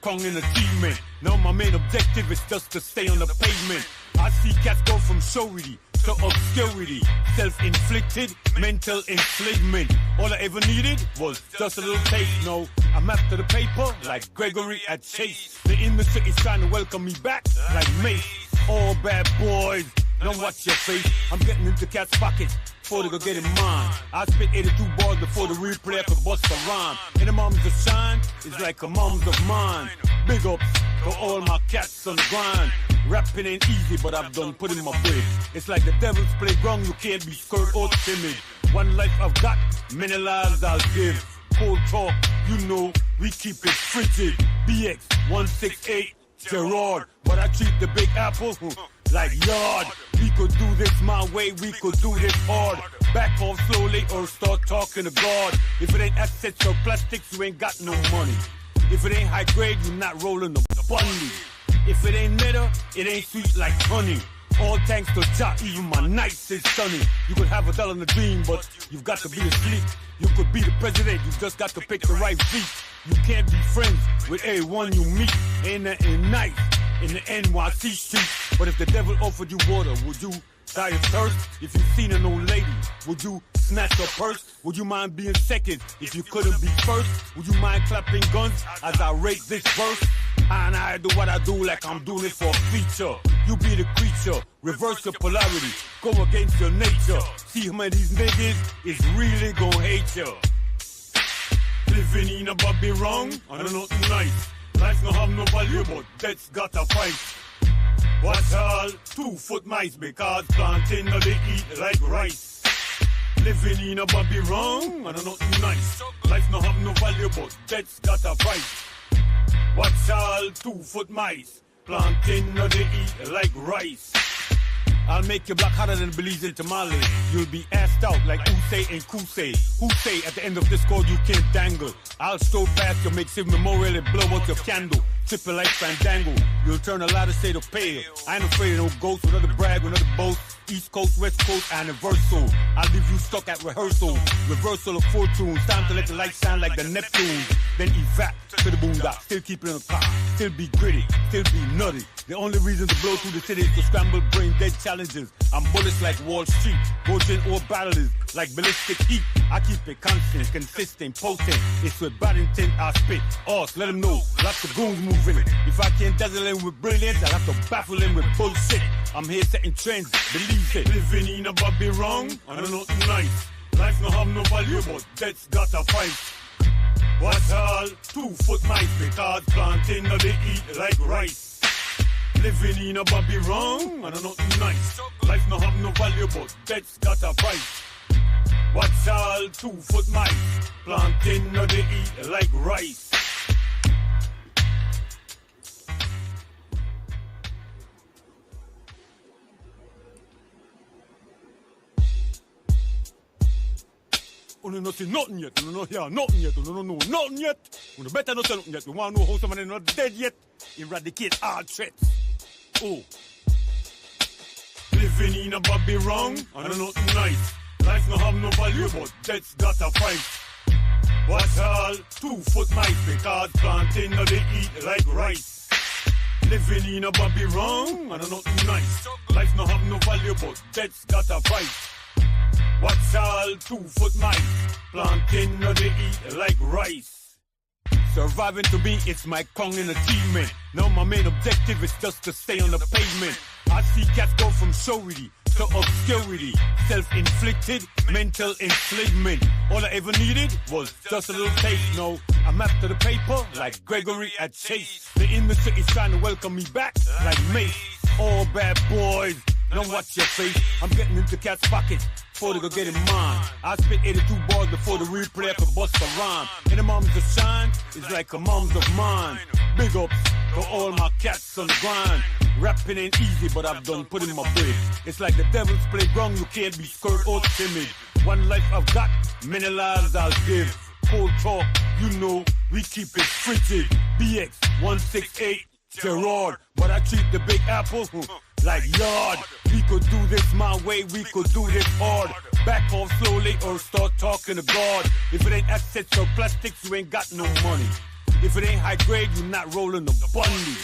Kong in achievement. Now my main objective is just to stay on the pavement. I see cats go from showity to obscurity, self-inflicted mental enslavement. All I ever needed was just a little taste. No, I'm after the paper like Gregory at Chase. The industry is trying to welcome me back like Mace. All bad boys, don't watch your face. I'm getting into cats' pockets before they go get in mine. I spit 82 bars before the real player could bust a rhyme. And the moms of shine is like a moms of mine. Big ups to all my cats on the grind. Rapping ain't easy, but I've done put in my bid. It's like the devil's playground, you can't be scared or timid. One life I've got, many lives I'll give. Cold talk, you know, we keep it frigid. BX 168 Gerard, but I treat the Big Apple like yard. We could do this my way, we could do this hard. Back off slowly or start talking to God. If it ain't assets or plastics, you ain't got no money. If it ain't high grade, you're not rolling the bunny. If it ain't litter, it ain't sweet like honey. All thanks to Jah, even my nights is sunny. You could have $1 in a dream, but you've got to be asleep. You could be the president, you just got to pick the right beat. You can't be friends with everyone you meet. Ain't nothing nice in the NYC streets. But if the devil offered you water, would you die of thirst? If you seen an old lady, would you snatch her purse? Would you mind being second if you couldn't be first? Would you mind clapping guns as I rate this verse? And I do what I do like I'm doing it for a feature. You be the creature, reverse your polarity, go against your nature. See how many of these niggas is really gon' hate you. Living in a Bobby wrong, I don't know nothing nice. Life no have no value, but death's got a fight. What's all 2-foot mice because planting no they eat like rice. Living in a Bobby wrong, I don't know nothing nice. Life no have no value, but death's got a fight. What's all 2-foot mice? Planting no they eat like rice. I'll make you black hotter than Belize in Tamale. You'll be assed out like Usay and Kusay. Who say at the end of this call you can't dangle? I'll stroll past your makeshift memorial and blow out your candle. Triple like Fandango. You'll turn a lot of shade of pale. I ain't afraid of no ghosts, another brag, another boast. East Coast, West Coast, anniversal. I'll leave you stuck at rehearsal. Reversal of fortunes. Time to let the light shine like the Neptune. Then evap to the boondock. Still keep it in the car. Still be gritty. Still be nutty. The only reason to blow through the city is to scramble brain dead challenges. I'm bullets like Wall Street. Goshen or battlers like ballistic heat. I keep it constant, consistent, potent. It's with bad intent I spit. Us, let them know. Lots of goons moving it. If I can't dazzle him with brilliance, I'll have to baffle him with bullshit. I'm here setting trends, believe it. Living in a Bobby wrong, I don't know nothing nice. Life no have no value, but death's got a fight. What's all 2-foot mice because planting no they eat like rice. Living in a Bobby wrong, I don't know nothing nice. Life no have no value, but death's got a fight. What's all 2-foot mice? Planting no they eat like rice. You don't see nothing yet, you don't hear nothing yet, you don't know nothing yet. You better not say nothing yet. You want to know how somebody is not dead yet? Eradicate all threats. Oh. Living in a Bobby wrong, I don't know nothing nice. Life no have no value, but death's got a fight. What's all 2-foot mice because planting no they eat like rice. Living in a Bobby wrong, I don't know nothing nice. Life no have no value, but death's got a fight. What's all 2-foot mice? Planting no they eat like rice. Surviving to me, it's my Kong in achievement. Now my main objective is just to stay on the pavement. I see cats go from showity to obscurity, self-inflicted mental enslavement. All I ever needed was just a little taste. No, I'm after the paper like Gregory at Chase. The industry is trying to welcome me back like Mace. All bad boys, don't watch your face. I'm getting into cats' pockets before they go get in mine. I spit 82 bars before the real player could bust a rhyme. And the moms of shine is like a moms of mine. Big ups to all my cats on the grind. Rapping ain't easy, but I've done put in my bid. It's like the devil's playground, you can't be scared or timid. One life I've got, many lives I'll give. Cold talk, you know, we keep it frigid. BX 168 Gerard, but I treat the Big Apple like yard. We could do this my way, we could do this hard. Back off slowly or start talking to God. If it ain't assets or plastics, you ain't got no money. If it ain't high grade, you're not rolling the bunny.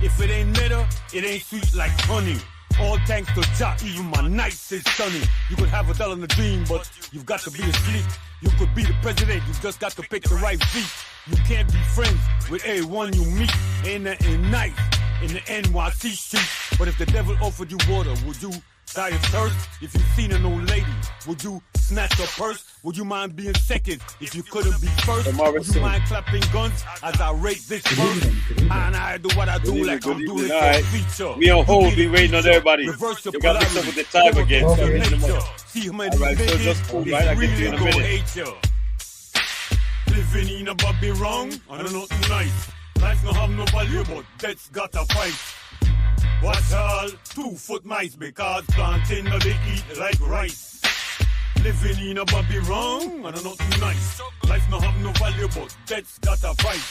If it ain't middle, it ain't sweet like honey. All thanks to Jah, even my nights is sunny. You could have $1 in a dream, but you've got to be asleep. You could be the president, you just got to pick the right beat. You can't be friends with everyone you meet. Ain't nothing nice in the NYC street. But if the devil offered you water, would you die of thirst? If you've seen an old lady, would you snatch her purse? Would you mind being second if you couldn't be first? Would you mind clapping guns as I rate this verse? And I do what I do like I'm doing it for feature. We on hold, we waiting on everybody. You got mixed up with the time again. See how all right, so just cool, right? I get you in a minute. Living in a Bobby wrong, I don't know nice. Life no have no value, but that's got a fight. Watch all 2-foot mice because planting no they eat like rice. Living in a Bobby wrong, I don't know nice. Life no have no value, but that's got a fight.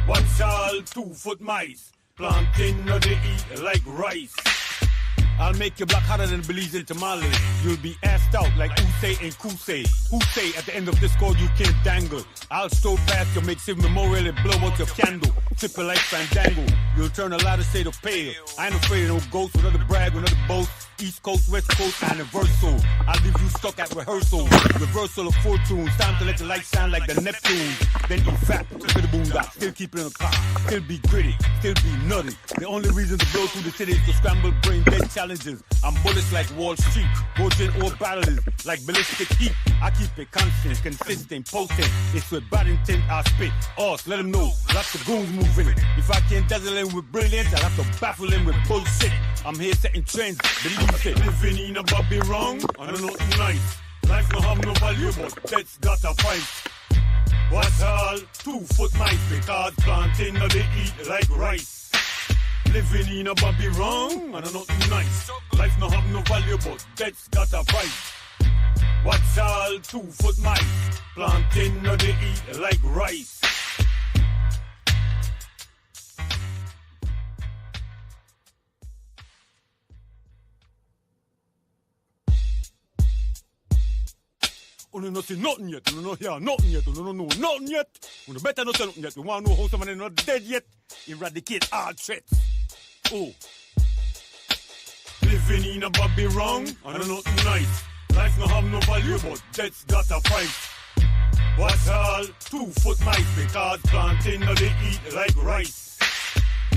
Watch all 2-foot mice, planting no they eat like rice. I'll make you black hotter than Belize in Tamale. You'll be assed out like Usay and Kusay. Who say at the end of this call you can't dangle? I'll stroll past your makeshift memorial and blow out your candle. Triple like Fandango. You'll turn a lot of shade of pale. I ain't afraid of no ghosts, another brag, another boast. East Coast, West Coast, anniversal. I'll leave you stuck at rehearsal. Reversal of fortune. Time to let the light shine like the Neptune. Then eat fat to the boondock. Still keep it in the car. Still be gritty. Still be nutty. The only reason to blow through the city is to scramble brain dead challenges. I'm bullets like Wall Street. Bourgeon or battles like ballistic heat. I keep it constant, consistent, potent. It's with bad intent I spit. Us, let them know. Lots of goons moving it. If I can't dazzle him with brilliance, I'll have to baffle him with bullshit. I'm here setting trends. Believe it. Living in a Bobby wrong, I don't know nice. Life no have no value, but that's got a fight. What's all 2-foot mice because planting no they eat like rice. Living in a Bobby wrong, I don't know nice. Life no have no value, but that's got a fight. What's all 2-foot mice, planting no they eat like rice. You no see nothing yet, you no hear nothing yet, you no know nothing yet. You better not say nothing yet. You want to know how someone not dead yet? Eradicate all threats. Oh. Living in a Bobby wrong, I don't know nice. Life no have no value, but that's got a fight. What's all 2-foot mice because planting no they eat like rice.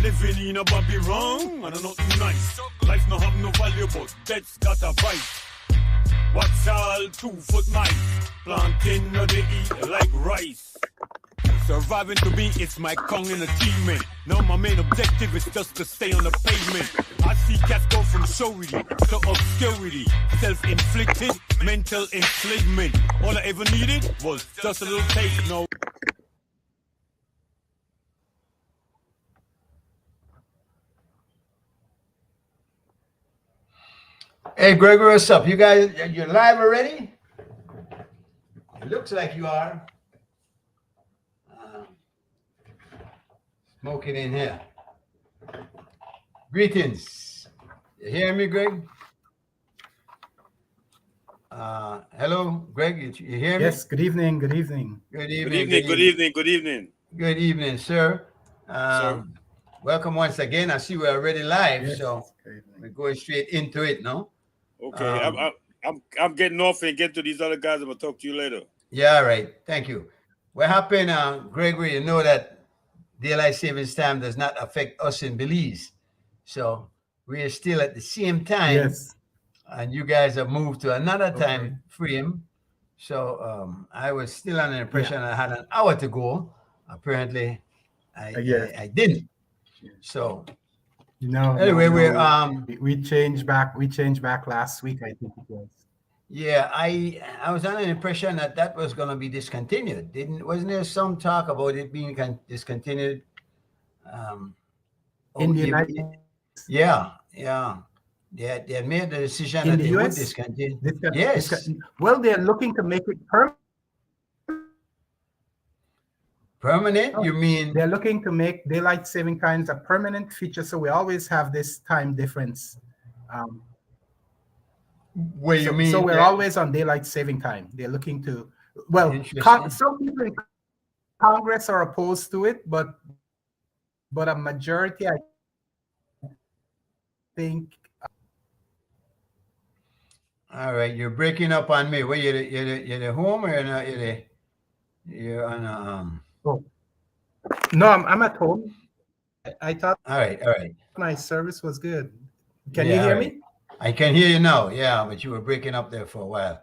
Living in a Bobby wrong, I don't know nice. Life no have no value, but that's got a fight. What's all 2-foot mice, planting no they eat like rice. Surviving to me, it's my Kongan achievement. Now my main objective is just to stay on the pavement. I see cats go from showity to obscurity. Self-inflicted mental enslavement. All I ever needed was just a little taste, no. Hey, Gregory, what's up? You guys, you're live already? It looks like you are. Smoking in here. Greetings. You hear me, Greg? Hello, Greg, you hear me? Yes, good evening, good evening. Good Good evening. evening, good evening, good evening. Good evening, sir. Welcome once again. I see we're already live, Yes, so we're going straight into it, no? Okay, I'm getting off and get to these other guys. I'm gonna talk to you later. Yeah, all right. Thank you. What happened, Gregory? You know that daylight savings time does not affect us in Belize, so we are still at the same time. Yes. And you guys have moved to another time frame. So I was still under the impression I had an hour to go. Apparently, I didn't. So anyway, we changed back. We changed back last week, I think it was. Yeah, I was under the impression that was going to be discontinued. Wasn't there some talk about it being discontinued? In the United States? Yeah. They had made the decision that they would discontinue. Yes. Well, they're looking to make it permanent. Permanent? You mean? They're looking to make daylight saving times a permanent feature, so we always have this time difference. What you mean? So we're always on daylight saving time. They're looking to, well, some people Congress are opposed to it, but a majority, I think. All right, you're breaking up on me. Where you're the home or you're on Oh. No, I'm at home. I thought All right. my service was good. Can Yeah, you hear all right. me? I can hear you now. Yeah, but you were breaking up there for a while.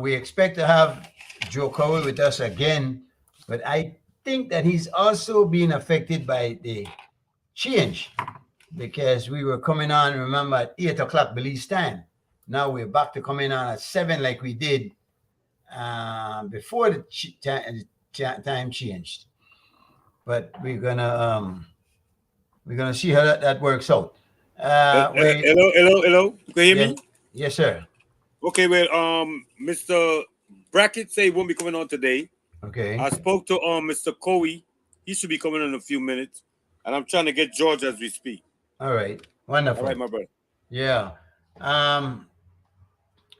We expect to have Joe Cowie with us again, but I think that he's also being affected by the change because we were coming on, remember, at 8 o'clock Belize time. Now we're back to coming on at 7 like we did before the time changed. But we're gonna see how that works out. Hello. You can hear me? Yes, sir. Okay, well, Mr. Brackett say he won't be coming on today. Okay. I spoke to Mr. Cowie. He should be coming in a few minutes, and I'm trying to get George as we speak. All right. Wonderful. All right, my brother. Yeah.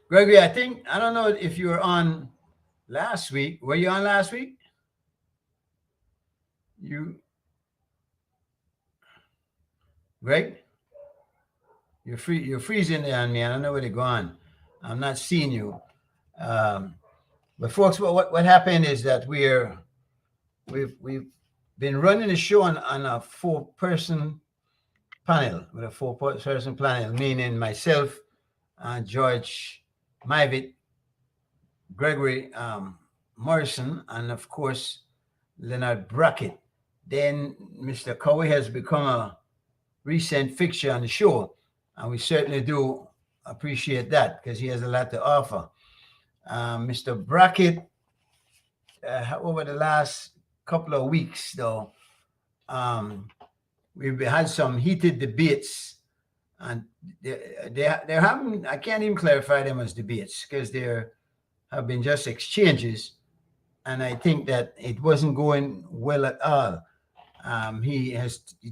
Gregory, I don't know if you were on last week. Were you on last week? Greg? You're freezing there on me. I don't know where they're going. I'm not seeing you. But folks, what happened is that we've been running the show on a 4-person panel, with a 4-person panel, meaning myself, George Myvitt, Gregory Morrison, and of course Leonard Brackett. Then Mr. Cowie has become a recent fixture on the show, and we certainly do appreciate that because he has a lot to offer. Mr. Brackett, over the last couple of weeks, though, we've had some heated debates, and they're having, I can't even clarify them as debates because there have been just exchanges, and I think that it wasn't going well at all. He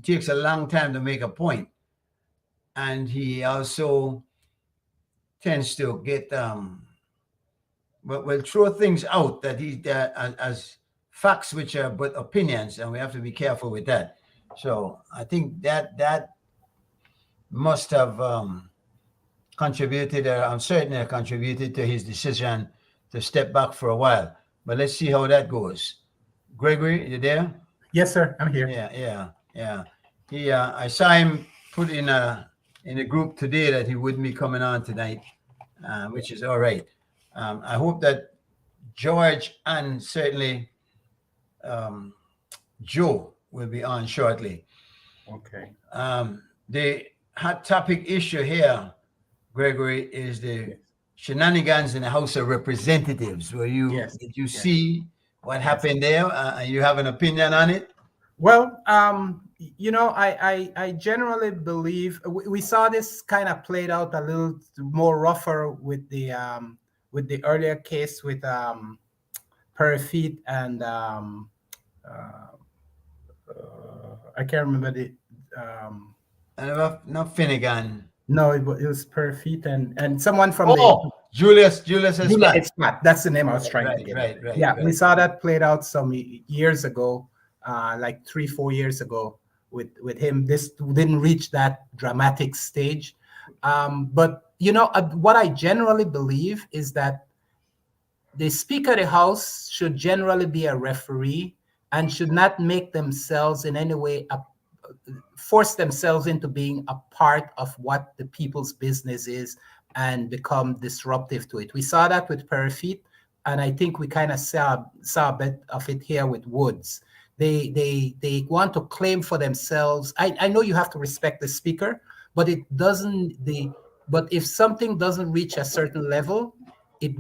takes a long time to make a point, and he also tends to get will throw things out that as facts which are but opinions, and we have to be careful with that. So I think that must have contributed, or I'm certain contributed to his decision to step back for a while. But let's see how that goes. Gregory, you there? Yes, sir. I'm here. Yeah. I saw him put in a group today that he wouldn't be coming on tonight, which is all right. I hope that George and certainly Joe will be on shortly. Okay. The hot topic issue here, Gregory, is the shenanigans in the House of Representatives. Did you see what happened there? You have an opinion on it? Well, I generally believe we saw this kind of played out a little more rougher with the earlier case with Parafit and I can't remember the not Finnegan. No, it was Parafit and someone from Julius Espat. That's the name I was trying to get. Right. Yeah, we saw that played out some years ago, like 3-4 years ago with him. This didn't reach that dramatic stage. But what I generally believe is that the Speaker of the House should generally be a referee and should not make themselves in any way force themselves into being a part of what the people's business is and become disruptive to it. We saw that with Parafit, and I think we kind of saw a bit of it here with Woods. They want to claim for themselves. I know you have to respect the Speaker, but but if something doesn't reach a certain level, it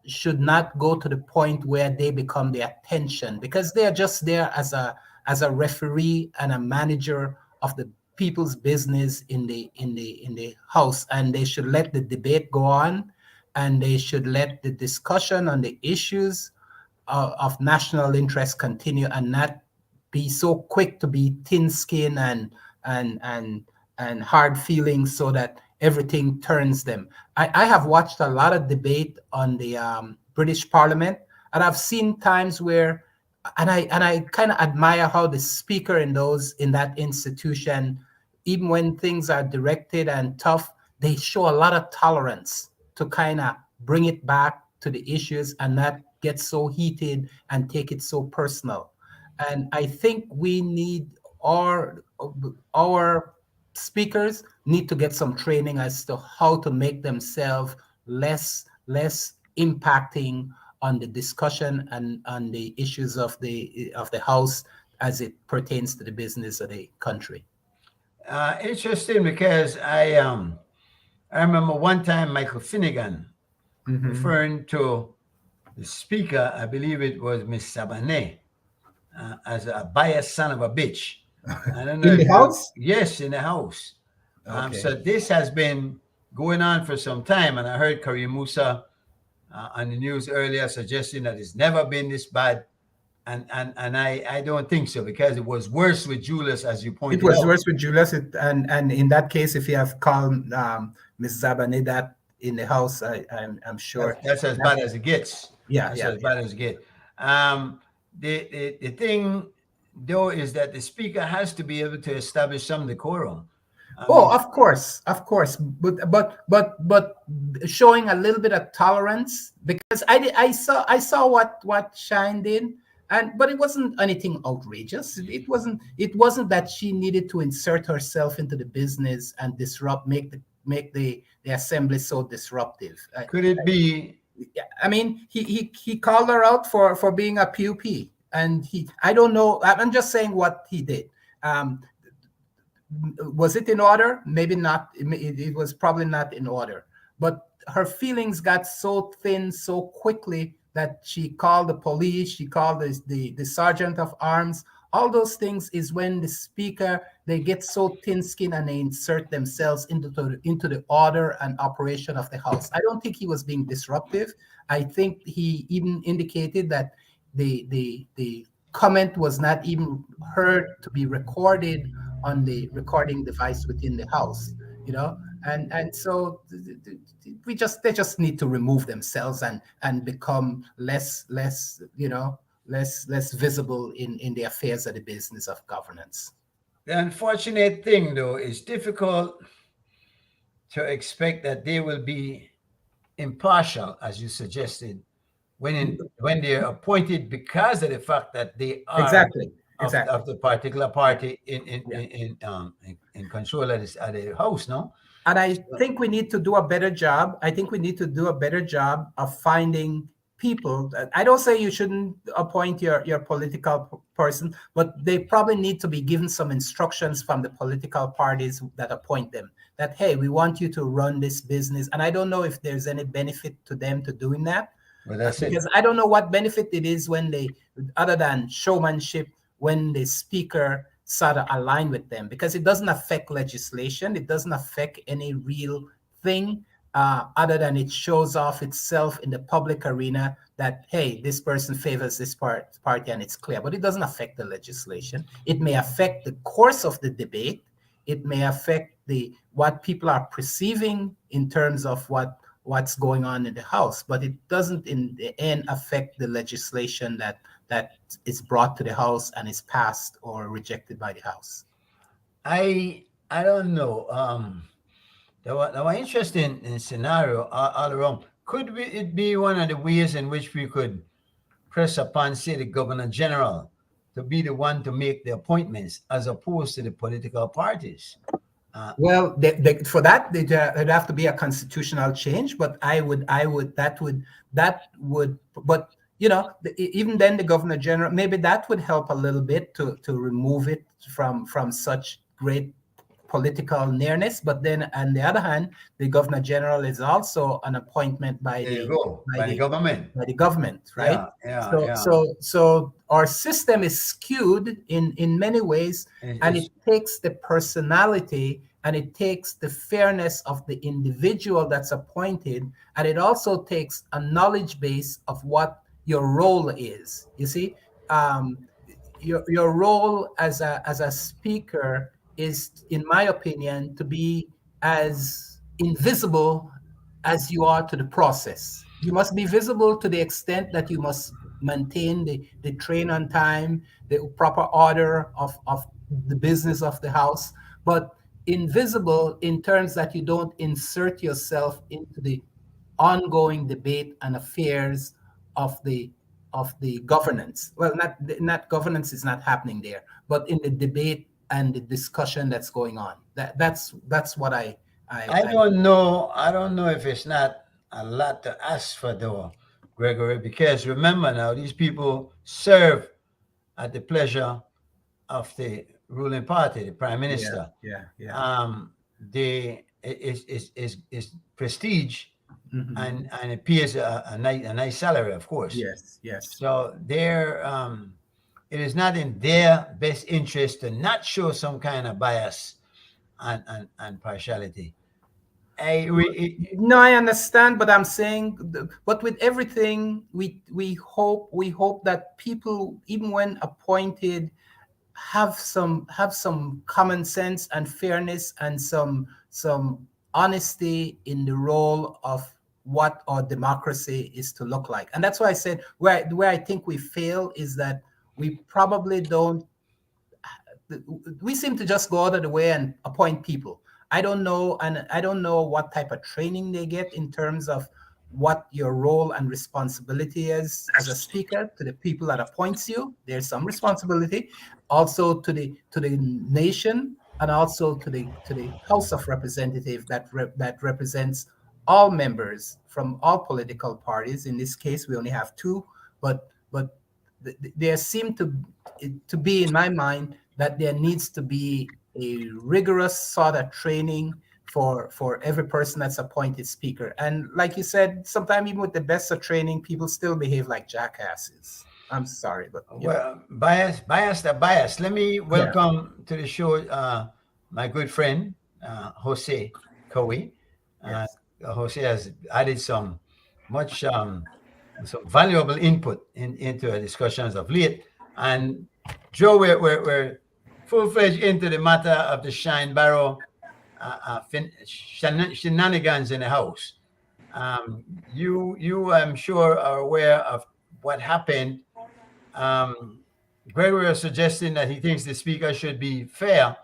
should not go to the point where they become the attention, because they are just there as a referee and a manager of the people's business in the House, and they should let the debate go on, and they should let the discussion on the issues of national interest continue, and not be so quick to be thin-skinned and hard feelings so that everything turns them. I have watched a lot of debate on the British Parliament, and I've seen times where I kind of admire how the speaker in that institution, even when things are directed and tough, they show a lot of tolerance to kind of bring it back to the issues and not get so heated and take it so personal. And I think we need our speakers need to get some training as to how to make themselves less impacting on the discussion and on the issues of the house as it pertains to the business of the country. Interesting, because I remember one time Michael Finnegan referring to the speaker, I believe it was Miss Sabané, as a biased son of a bitch. I don't know In the house? Yes, in the house. Okay. So this has been going on for some time, and I heard Kareem Musa on the news earlier suggesting that it's never been this bad, and I don't think so, because it was worse with Julius, as you pointed out. It was worse with Julius, and in that case, if you have called Ms. Zabane that in the house, I'm sure that's as bad as it gets. Yeah, As bad as it gets. The thing though is that the speaker has to be able to establish some decorum. Of course, but showing a little bit of tolerance, because I saw what Shine did, but it wasn't anything outrageous. It wasn't that she needed to insert herself into the business and make the assembly so disruptive. Could it be? I mean, he called her out for being a PUP, and I don't know. I'm just saying what he did. Was it in order? Maybe not. It was probably not in order. But her feelings got so thin so quickly that she called the police. She called the sergeant of arms. All those things is when the speaker, they get so thin-skinned and they insert themselves into the order and operation of the house. I don't think he was being disruptive. I think he even indicated that the comment was not even heard to be recorded on the recording device within the house, and so they just need to remove themselves and become less visible in the affairs of the business of governance. The unfortunate thing, though, is difficult to expect that they will be impartial, as you suggested, when they're appointed, because of the fact that they are exactly of the particular party in control of the house, no? And I think we need to do a better job. I think we need to do a better job of finding people. I don't say you shouldn't appoint your political person, but they probably need to be given some instructions from the political parties that appoint them, that, hey, we want you to run this business. And I don't know if there's any benefit to them to doing that. Well, that's because I don't know what benefit it is when they, other than showmanship, when the speaker sort of align with them, because it doesn't affect legislation. It doesn't affect any real thing other than it shows off itself in the public arena that, hey, this person favors this party and it's clear, but it doesn't affect the legislation. It may affect the course of the debate. It may affect what people are perceiving in terms of what's going on in the House, but it doesn't in the end affect the legislation that is brought to the House and is passed or rejected by the House. I don't know. There were interesting scenario all around. Could it be one of the ways in which we could press upon, say, the Governor General to be the one to make the appointments as opposed to the political parties? Well, for that, there'd have to be a constitutional change, but but even then, the Governor General, maybe that would help a little bit to remove it from such great political nearness. But then, on the other hand, the Governor General is also an appointment by the government, right? So our system is skewed in many ways, and it takes the personality and it takes the fairness of the individual that's appointed, and it also takes a knowledge base of what your role is. You see, your role as a speaker is, in my opinion, to be as invisible as you are to the process. You must be visible to the extent that you must maintain the train on time, the proper order of the business of the house, but invisible in terms that you don't insert yourself into the ongoing debate and affairs of the governance. Well, not governance is not happening there, but in the debate and the discussion that's going on. That's what I don't know. I don't know if it's not a lot to ask for, though, Gregory, because remember now, these people serve at the pleasure of the ruling party, the prime minister. Yeah. The is prestige, Mhm. and it pays a nice salary, of course. Yes. So it is not in their best interest to not show some kind of bias and partiality. No, I understand, but I'm saying, but with everything, we hope that people, even when appointed, have some common sense and fairness and some honesty in the role of what our democracy is to look like. And that's why I said where I think we fail is that we probably don't. We seem to just go out of the way and appoint people. I don't know, and I don't know what type of training they get in terms of what your role and responsibility is as a speaker to the people that appoints you. There's some responsibility, also to the nation, and also to the House of Representatives that represents all members from all political parties. In this case, we only have two, but there seem to be, in my mind, that there needs to be a rigorous sort of training for every person that's appointed speaker. And like you said, sometimes even with the best of training, people still behave like jackasses. I'm sorry, but Well, bias. Let me welcome to the show my good friend Jose Cowie. Yes. Jose has added some valuable input into our discussions of late. And Joe, we're full-fledged into the matter of the Shine Barrow shenanigans in the House. You, I'm sure, are aware of what happened. Gregory was suggesting that he thinks the speaker should be fair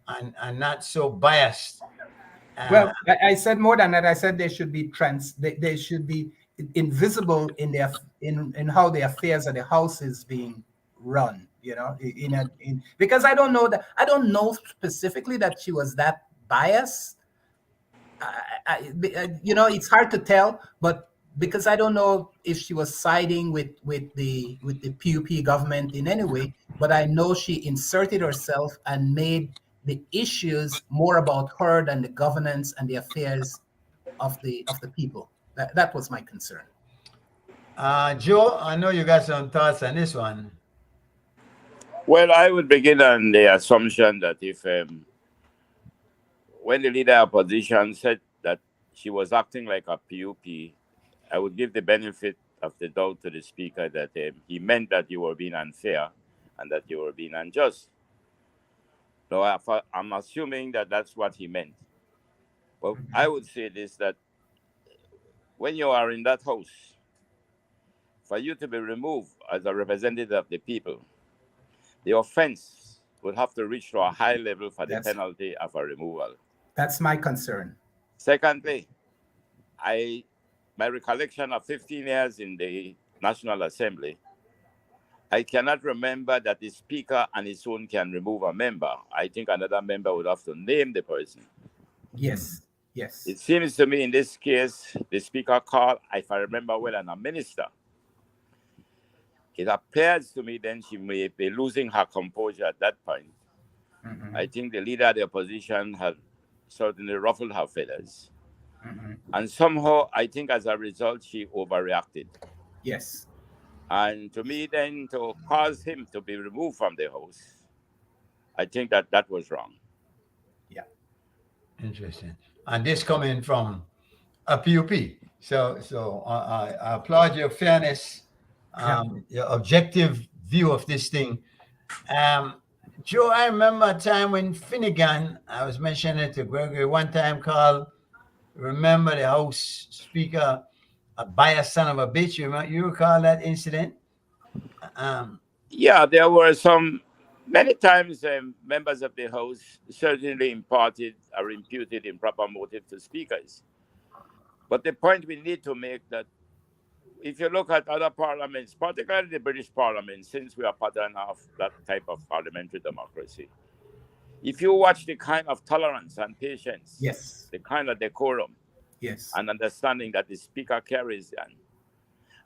and not so biased. Well, I said more than that. I said they should be they should be invisible in how the affairs of the house is being run. Because I don't know specifically that she was that biased. It's hard to tell, but because I don't know if she was siding with the PUP government in any way, but I know she inserted herself and made the issues more about her than the governance and the affairs of the people. That was my concern. Joe, I know you got some thoughts on this one. Well, I would begin on the assumption that if when the leader of opposition said that she was acting like a PUP, I would give the benefit of the doubt to the speaker that he meant that you were being unfair and that you were being unjust. So I'm assuming that that's what he meant. But I would say this, that when you are in that house, for you to be removed as a representative of the people, the offense would have to reach to a high level for the penalty of a removal. That's my concern. Secondly, my recollection of 15 years in the National Assembly, I cannot remember that the speaker on his own can remove a member. I think another member would have to name the person. Yes. It seems to me in this case, the speaker called, if I remember well, and a minister. It appears to me then she may be losing her composure at that point. Mm-hmm. I think the leader of the opposition had certainly ruffled her feathers. Mm-hmm. And somehow, I think as a result, she overreacted. Yes. And to me then, to cause him to be removed from the house, I think that was wrong. Yeah. Interesting. And this coming from a PUP. So I applaud your fairness, your objective view of this thing. Joe, I remember a time when Finnegan, I was mentioning it to Gregory, one time called, remember the House Speaker, a biased son of a bitch. You recall that incident? Yeah, there were many times members of the House certainly imparted or imputed improper motive to speakers. But the point we need to make that if you look at other parliaments, particularly the British Parliament, since we are pattern of that type of parliamentary democracy, if you watch the kind of tolerance and patience, Yes. the kind of decorum, Yes. and understanding that the speaker carries,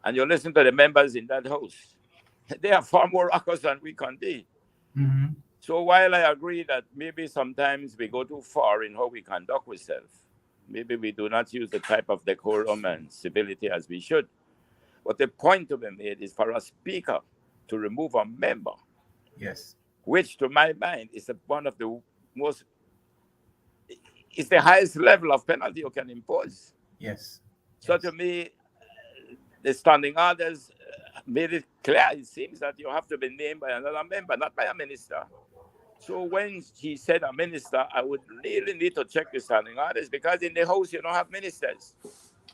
and you listen to the members in that house, they are far more raucous than we can be. Mm-hmm. So while I agree that maybe sometimes we go too far in how we conduct ourselves, maybe we do not use the type of decorum and civility as we should. But the point to be made is for a speaker to remove a member. Yes. Which, to my mind, is one of the most, it's the highest level of penalty you can impose. Yes. So to me, the standing orders made it clear. It seems that you have to be named by another member, not by a minister. So when he said a minister, I would really need to check the standing orders, because in the House you don't have ministers.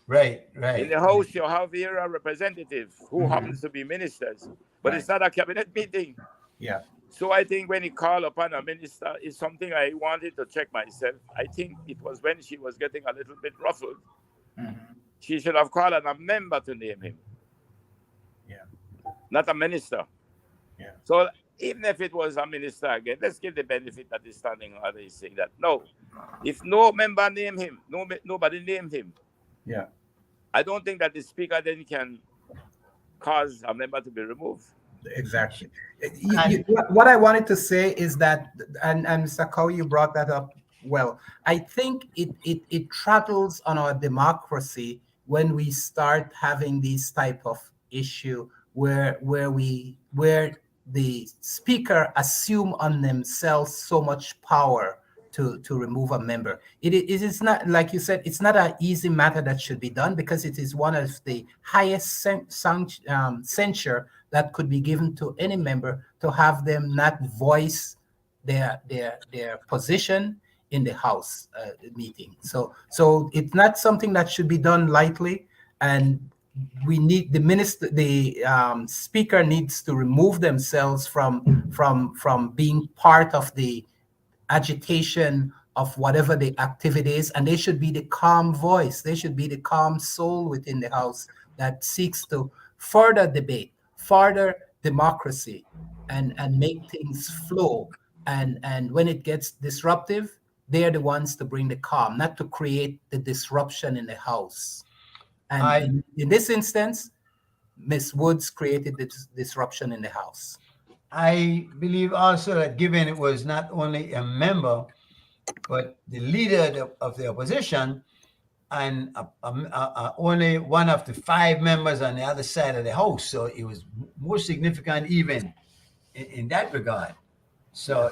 Right. In the House you have here a representative who happens to be ministers, but it's not a cabinet meeting. Yeah. So I think when he called upon a minister is something I wanted to check myself. I think it was when she was getting a little bit ruffled. She should have called on a member to name him. Yeah. Not a minister. Yeah. So even if it was a minister again, let's give the benefit that the standing order is saying that no, if no member name him, nobody named him. Yeah. I don't think that the speaker then can cause a member to be removed. Exactly. What I wanted to say is that, and Mr. Cow, you brought that up well. I think it trattles on our democracy when we start having these type of issue where the speaker assume on themselves so much power to remove a member. It is not, like you said, it's not an easy matter that should be done, because it is one of the highest censure that could be given to any member, to have them not voice their position in the House meeting. So it's not something that should be done lightly, and we need the speaker needs to remove themselves from being part of the agitation of whatever the activity is, and they should be the calm voice. They should be the calm soul within the House that seeks to further debate, further democracy, and make things flow. And when it gets disruptive, they're the ones to bring the calm, not to create the disruption in the House. And in this instance, Ms. Woods created this disruption in the House. I believe also that given it was not only a member, but the leader of the opposition, and only one of the 5 members on the other side of the House, so it was more significant even in that regard. So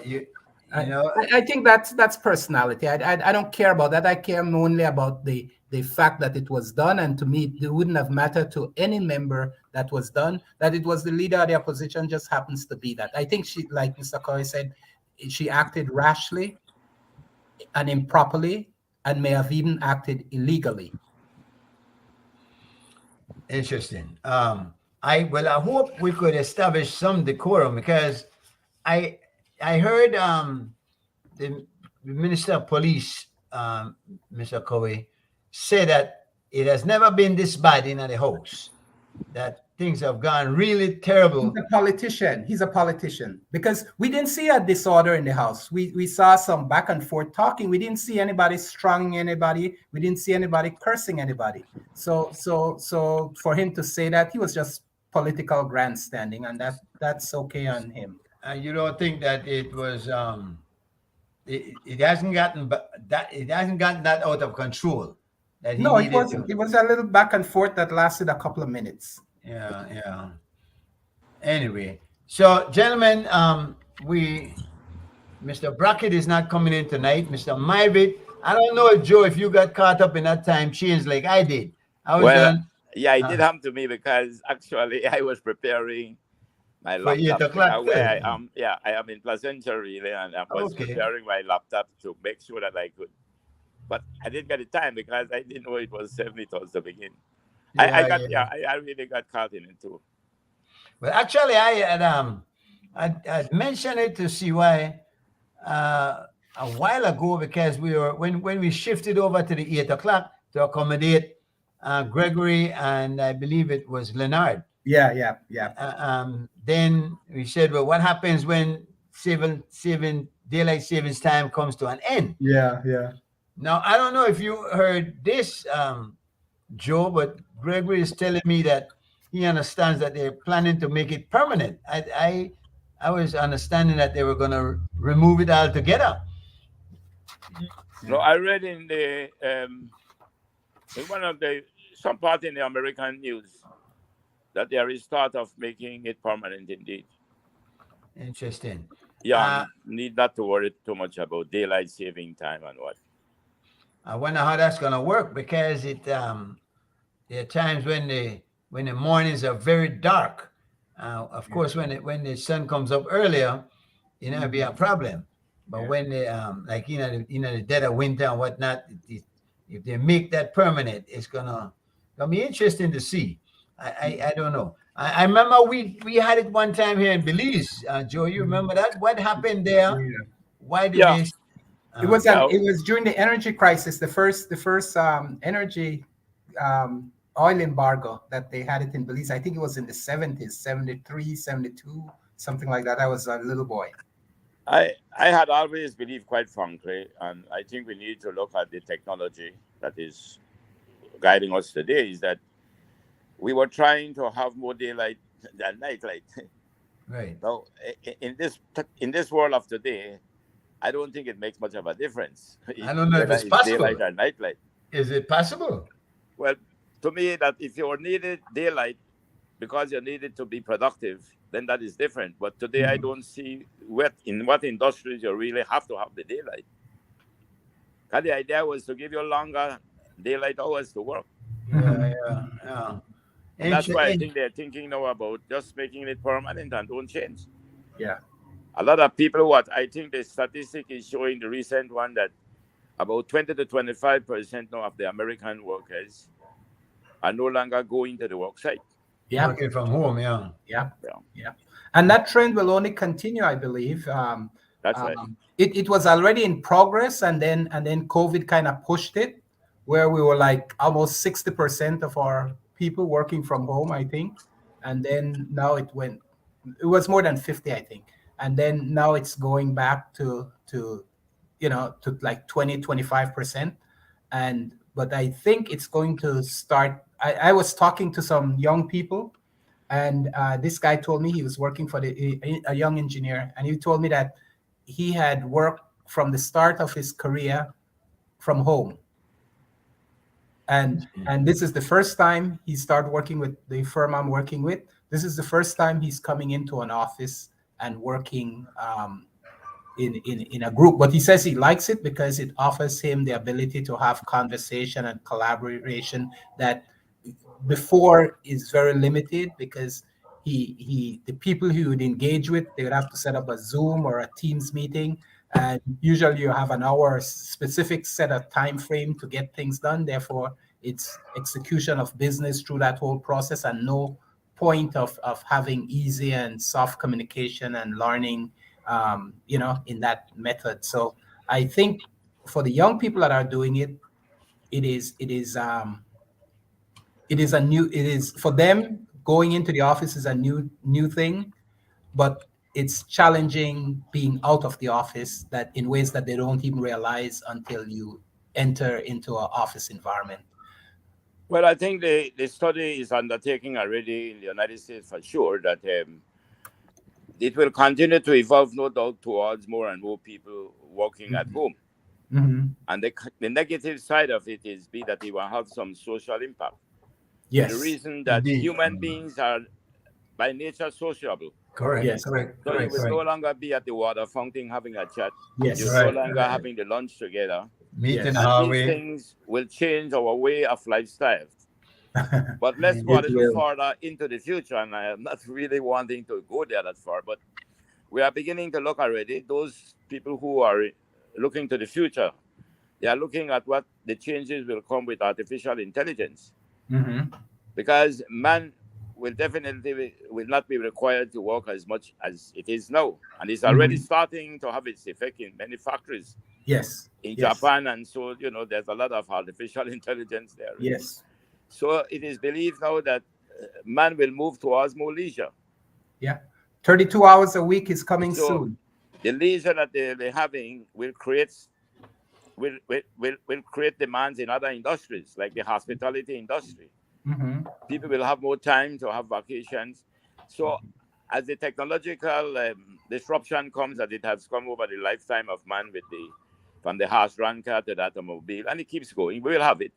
I think that's personality. I don't care about that. I care only about the fact that it was done, and to me, it wouldn't have mattered to any member that was done. That it was the leader of the opposition just happens to be that. I think she, like Mr. Coy said, she acted rashly and improperly, and may have even acted illegally. Interesting. I hope we could establish some decorum, because I heard the Minister of Police, Mr. Coe, say that it has never been this bad in the House, that things have gone really terrible. He's a politician, because we didn't see a disorder in the House. We saw some back and forth talking. We didn't see anybody strangling anybody. We didn't see anybody cursing anybody. So for him to say that, he was just political grandstanding, and that's okay on him. You don't think that it was it hasn't gotten that out of control? No, it wasn't. It was a little back and forth that lasted a couple of minutes. Yeah. Anyway, so gentlemen, Mr. Brackett is not coming in tonight. Mr. Myvit, I don't know, Joe, if you got caught up in that time change like I did. Yeah, it did happen to me, because actually I was preparing my laptop. Where I am, I am in Placentia really, and I was preparing my laptop to make sure that I could. But I didn't get the time, because I didn't know it was 7 minutes to begin. I really got caught in it too. But actually, I'd mentioned it to CY a while ago, because we were when we shifted over to the 8 o'clock to accommodate Gregory, and I believe it was Leonard. Yeah. Then we said, well, what happens when daylight savings time comes to an end? Yeah. Now, I don't know if you heard this, Joe, but Gregory is telling me that he understands that they're planning to make it permanent. I was understanding that they were going to remove it altogether. No, I read in the in one of some part in the American news that there is thought of making it permanent indeed. Interesting. Yeah, need not to worry too much about daylight saving time and what. I wonder how that's going to work, because there are times when the mornings are very dark. Of course, when the sun comes up earlier, it'll be a problem. But when they like the dead of winter and whatnot, if they make that permanent, it's gonna be interesting to see. I don't know. I remember we had it one time here in Belize. Joe, you remember that? What happened there? Yeah. Why did they? It was during the energy crisis, the first energy oil embargo that they had it in Belize. I think it was in the 70s, 73, 72, something like that. I was a little boy. I had always believed, quite frankly, and I think we need to look at the technology that is guiding us today, is that we were trying to have more daylight than nightlight. Right. Now, in this world of today, I don't think it makes much of a difference. I don't know if it's possible. Daylight or nightlight. Is it possible? Well, to me, that if you needed daylight because you needed to be productive, then that is different. But today, I don't see in what industries you really have to have the daylight. Because the idea was to give you longer daylight hours to work. Yeah. And that's why I think they're thinking now about just making it permanent and don't change. Yeah. A lot of people, I think the statistic is showing, the recent one, that about 20 to 25% now of the American workers are no longer going to the work site. Yeah. Working from home, Yeah. And that trend will only continue, I believe. That's right. It was already in progress, and then COVID kind of pushed it, where we were like almost 60% of our people working from home, I think. And then now it was more than 50, I think. And then now it's going back to like 20, 25%. But I think it's going to start. I was talking to some young people, and this guy told me he was working for a young engineer, and he told me that he had worked from the start of his career from home. And this is the first time he started working with the firm I'm working with. This is the first time he's coming into an office and working in a group. But he says he likes it because it offers him the ability to have conversation and collaboration that before is very limited, because the people he would engage with, they would have to set up a Zoom or a Teams meeting. And usually you have an hour specific set of time frame to get things done. Therefore, it's execution of business through that whole process, and no point of having easy and soft communication and learning, in that method. So I think for the young people that are doing it, it is for them, going into the office is a new thing, but it's challenging being out of the office, that in ways that they don't even realize until you enter into an office environment. Well, I think the study is undertaking already in the United States for sure that it will continue to evolve, no doubt, towards more and more people working at home. Mm-hmm. And the negative side of it is that it will have some social impact. Yes. The reason that Indeed. human beings are by nature sociable. Correct. Yes. Correct. So Correct. you will no longer be at the water fountain having a chat. Yes. You're Right, no longer right. having the lunch together. Meet in Yes. the And hallway. these things will change our way of lifestyle. But let's go a It little will. further into the future, and I am not really wanting to go there that far, but we are beginning to look already. Those people who are looking to the future, they are looking at what the changes will come with artificial intelligence. Mm-hmm. Because man will definitely will not be required to work as much as it is now, and it's already starting to have its effect in many factories. Yes. In Yes. Japan, and so there's a lot of artificial intelligence there. Yes. So it is believed now that man will move towards more leisure. Yeah. 32 hours a week is coming soon. The leisure that they're having will create demands in other industries, like the hospitality industry. People will have more time to have vacations. So as the technological disruption comes, as it has come over the lifetime of man, from the horse-drawn car to the automobile, and it keeps going, we will have it.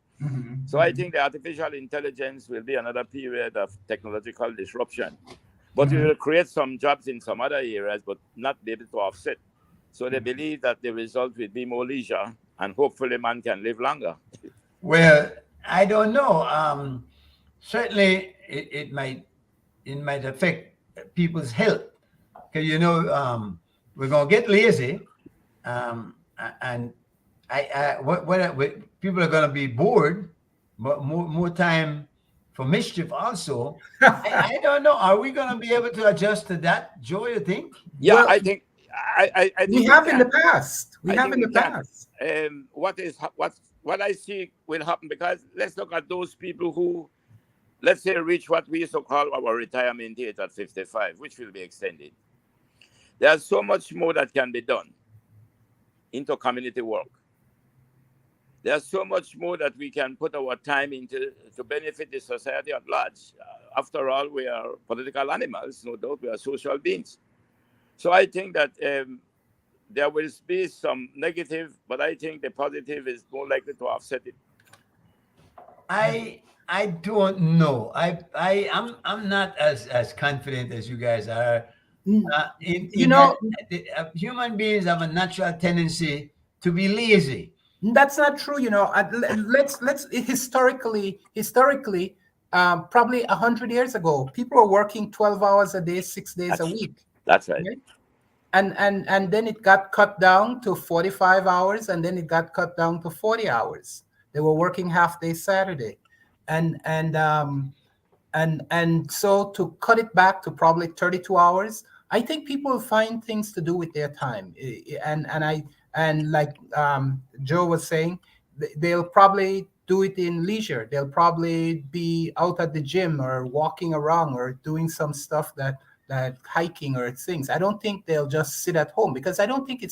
So I think the artificial intelligence will be another period of technological disruption. But we will create some jobs in some other areas, but not be able to offset. So they believe that the result will be more leisure, and hopefully man can live longer. Well, I don't know. Certainly, it might affect people's health, because we're gonna get lazy, and people are gonna be bored, but more time for mischief also. I don't know. Are we gonna be able to adjust to that, Joe? You think? Yeah, Well, I think we have in the past. What I see will happen, because let's look at those people who, let's say, reach what we used to call our retirement age at 55, which will be extended. There's so much more that can be done into community work. There's so much more that we can put our time into to benefit the society at large. After all, we are political animals, no doubt. We are social beings. So I think that there will be some negative, but I think the positive is more likely to offset it. I don't know. I'm not as confident as you guys are. Human beings have a natural tendency to be lazy. That's not true. Let's historically, probably 100 years ago, people were working 12 hours a day, 6 days a week. That's right. Okay? And then it got cut down to 45 hours, and then it got cut down to 40 hours. They were working half day Saturday, and so to cut it back to probably 32 hours, I think people find things to do with their time, and like Joe was saying, they'll probably do it in leisure. They'll probably be out at the gym or walking around or doing some stuff that hiking or things. I don't think they'll just sit at home, because I don't think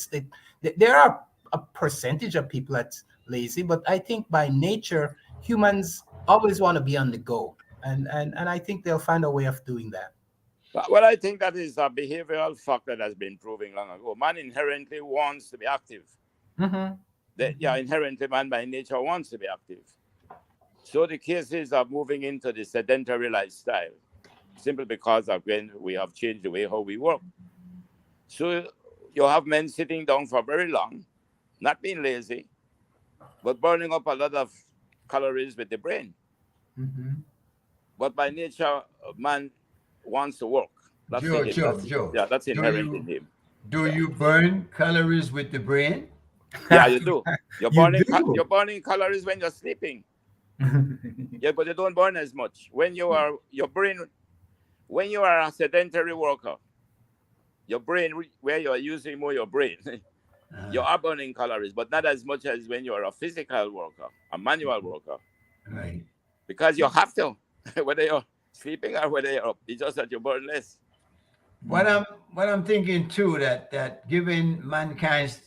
there are a percentage of people that's lazy, but I think by nature humans always want to be on the go, and I think they'll find a way of doing that. Well, I think that is a behavioral fact that has been proven long ago. Man inherently wants to be active. Inherently man by nature wants to be active. So the cases of moving into the sedentary lifestyle, simply because of when we have changed the way how we work. So you have men sitting down for very long, not being lazy, but burning up a lot of calories with the brain. But by nature, man wants to work. That's Joe. That's inherent in him. Do you burn calories with the brain? Yeah, you do. You're burning calories when you're sleeping. Yeah, but you don't burn as much when you are a sedentary worker. Your brain, where you are using more your brain, you are burning calories, but not as much as when you are a physical worker, a manual worker. Right. Because you have to, whether you're sleeping or whether you're up. It's just that you burn less. What I'm thinking too, that given mankind's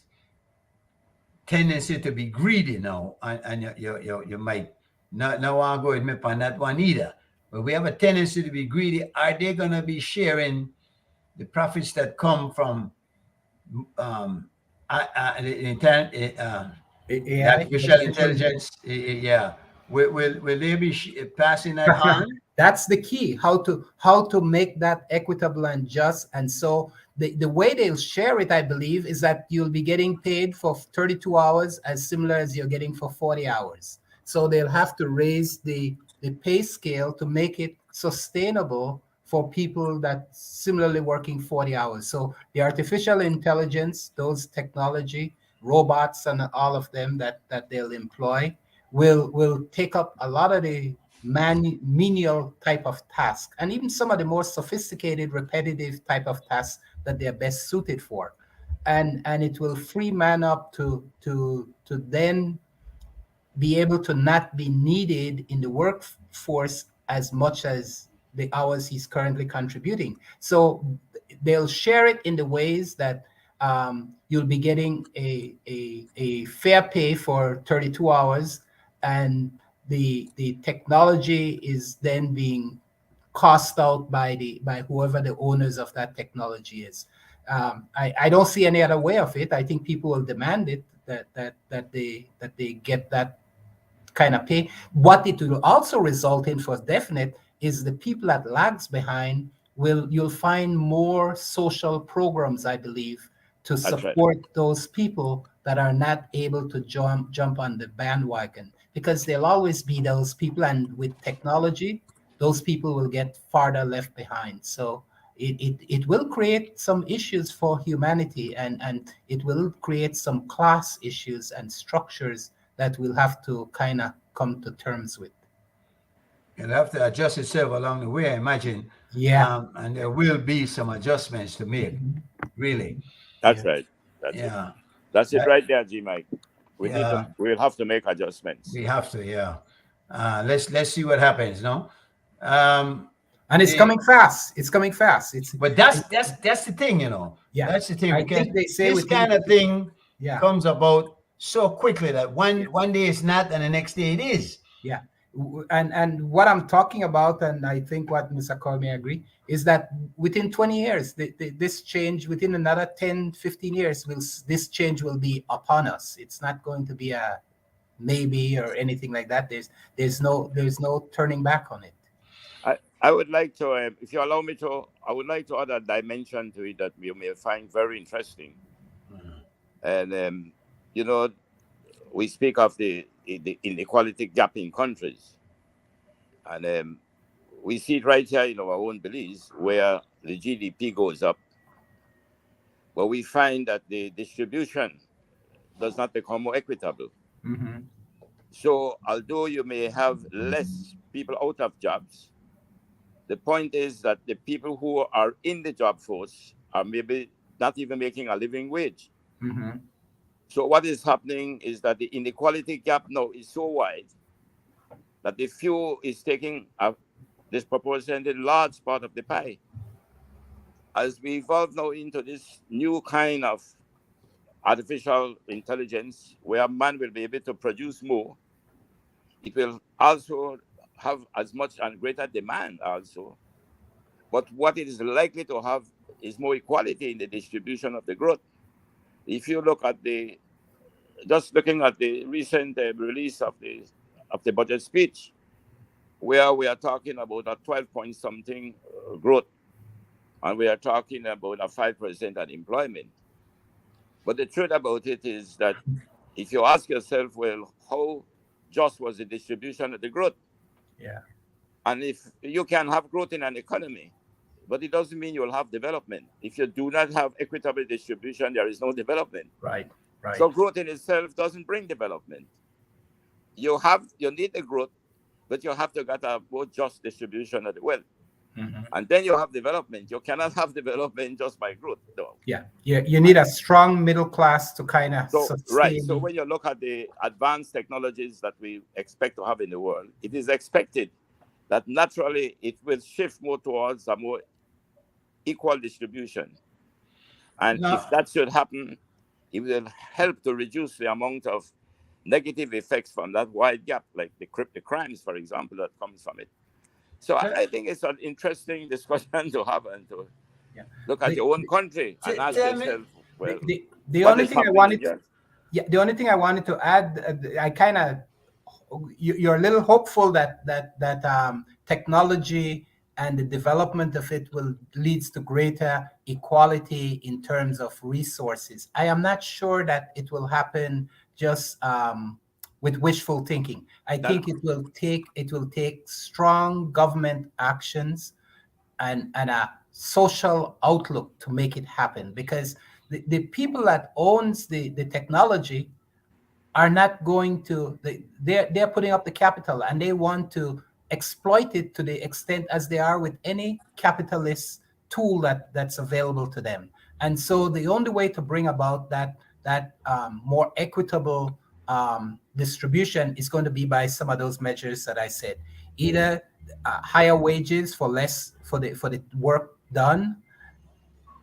tendency to be greedy now, and you might not want to go with me on that one either, but we have a tendency to be greedy. Are they going to be sharing the profits that come from artificial intelligence? Yeah. Will they be passing that on? That's the key, how to make that equitable and just. And so the way they'll share it, I believe, is that you'll be getting paid for 32 hours as similar as you're getting for 40 hours. So they'll have to raise the pay scale to make it sustainable for people that similarly working 40 hours. So the artificial intelligence, those technology, robots and all of them that they'll employ will take up a lot of the menial type of task, and even some of the more sophisticated, repetitive type of tasks that they're best suited for. And it will free man up to then be able to not be needed in the workforce as much as the hours he's currently contributing. So they'll share it in the ways that you'll be getting a fair pay for 32 hours, and the technology is then being cost out by whoever the owners of that technology is. I don't see any other way of it. I think people will demand it, that they get that kind of pay. What it will also result in, for definite, is the people that lags behind you'll find more social programs, I believe, to support those people that are not able to jump on the bandwagon, because there'll always be those people, and with technology, those people will get farther left behind. So it will create some issues for humanity, and it will create some class issues and structures that we'll have to kind of come to terms with. It'll have to adjust itself along the way, I imagine. Yeah. And there will be some adjustments to make, really. That's right. That's it right there, G Mike. We'll have to make adjustments. We have to, yeah. Let's see what happens, no? And it's coming fast. It's coming fast. But that's the thing, you know. Yeah. That's the thing. I think they say this kind of thing comes about so quickly that one day it's not, and the next day it is. Yeah. And what I'm talking about, and I think what Mr. Cole may agree, is that within 20 years, this change, within another 10, 15 years, this change will be upon us. It's not going to be a maybe or anything like that. There's no turning back on it. I would like to, if you allow me to, I would like to add a dimension to it that you may find very interesting. And, you know, we speak of the inequality gap in countries. And we see it right here in our own Belize, where the GDP goes up. But we find that the distribution does not become more equitable. Mm-hmm. So although you may have less people out of jobs, the point is that the people who are in the job force are maybe not even making a living wage. Mm-hmm. So what is happening is that the inequality gap now is so wide that the few is taking a disproportionately large part of the pie. As we evolve now into this new kind of artificial intelligence, where man will be able to produce more, it will also have as much and greater demand also. But what it is likely to have is more equality in the distribution of the growth. If you look at just looking at the recent release of the budget speech, where we are talking about a 12 point something growth, and we are talking about a 5% unemployment. But the truth about it is that if you ask yourself, well, how just was the distribution of the growth? Yeah. And if you can have growth in an economy, but it doesn't mean you'll have development. If you do not have equitable distribution, there is no development. Right. So growth in itself doesn't bring development. You need the growth, but you have to get a more just distribution of the wealth. Mm-hmm. And then you have development. You cannot have development just by growth, though. Yeah. You need a strong middle class to kind of sustain. Right. So when you look at the advanced technologies that we expect to have in the world, it is expected that naturally it will shift more towards a more equal distribution. And if that should happen, it will help to reduce the amount of negative effects from that wide gap, like the crimes, for example, that comes from it. So I think it's an interesting discussion to have and to look at your own country and ask yourself, well, the only thing I wanted to add, I kind of, you're a little hopeful that technology and the development of it will leads to greater equality in terms of resources. I am not sure that it will happen just with wishful thinking. I think it will take strong government actions and a social outlook to make it happen, because the people that owns the technology are not going to, they're putting up the capital and they want to exploited to the extent as they are with any capitalist tool that's available to them. And so the only way to bring about that more equitable distribution is going to be by some of those measures that I said, either higher wages for the work done,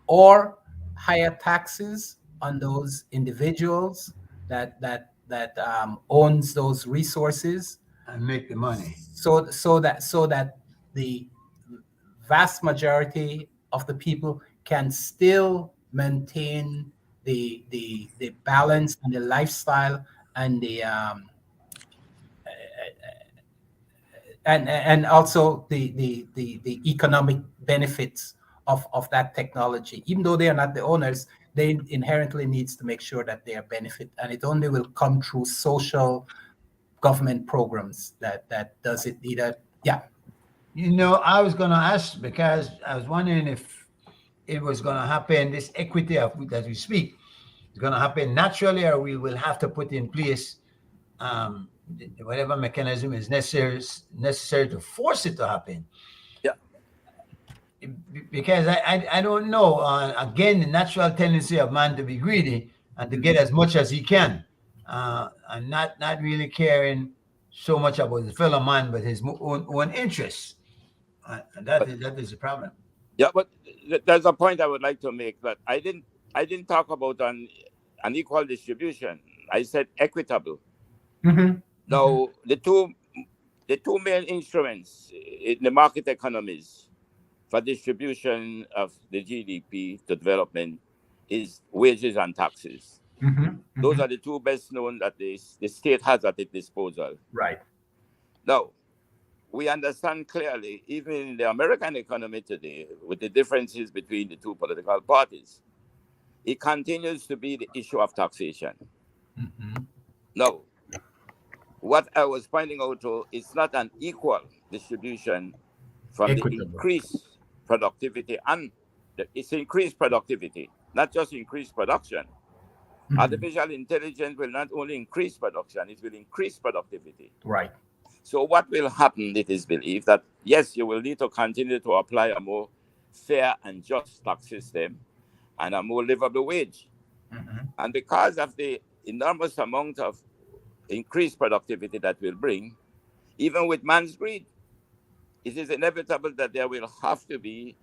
or higher taxes on those individuals that owns those resources and make the money. so that the vast majority of the people can still maintain the balance and the lifestyle and the and also the economic benefits of that technology. Even though they are not the owners, they inherently needs to make sure that they are benefit, and it only will come through social government programs that does it. Either You know, I was going to ask, because I was wondering if it was going to happen, this equity of that we speak, is going to happen naturally, or we will have to put in place whatever mechanism is necessary to force it to happen. Yeah. Because I don't know. Again, the natural tendency of man to be greedy and to get as much as he can, and not really caring so much about his fellow man, but his own interests. And that is the problem. Yeah, but there's a point I would like to make, that I didn't talk about an equal distribution. I said equitable. Mm-hmm. Now, the two main instruments in the market economies for distribution of the GDP to development is wages and taxes. Mm-hmm. Those are the two best known that the state has at its disposal. Right. Now, we understand clearly, even in the American economy today, with the differences between the two political parties, it continues to be the issue of taxation. Mm-hmm. Now, what I was pointing out to, it's not an equal distribution from Equitable. the increased productivity, and it's increased productivity, not just increased production. Mm-hmm. Artificial intelligence will not only increase production, it will increase productivity. Right. So what will happen, it is believed, that yes, you will need to continue to apply a more fair and just tax system and a more livable wage. Mm-hmm. And because of the enormous amount of increased productivity that will bring, even with man's greed, it is inevitable that there will have to be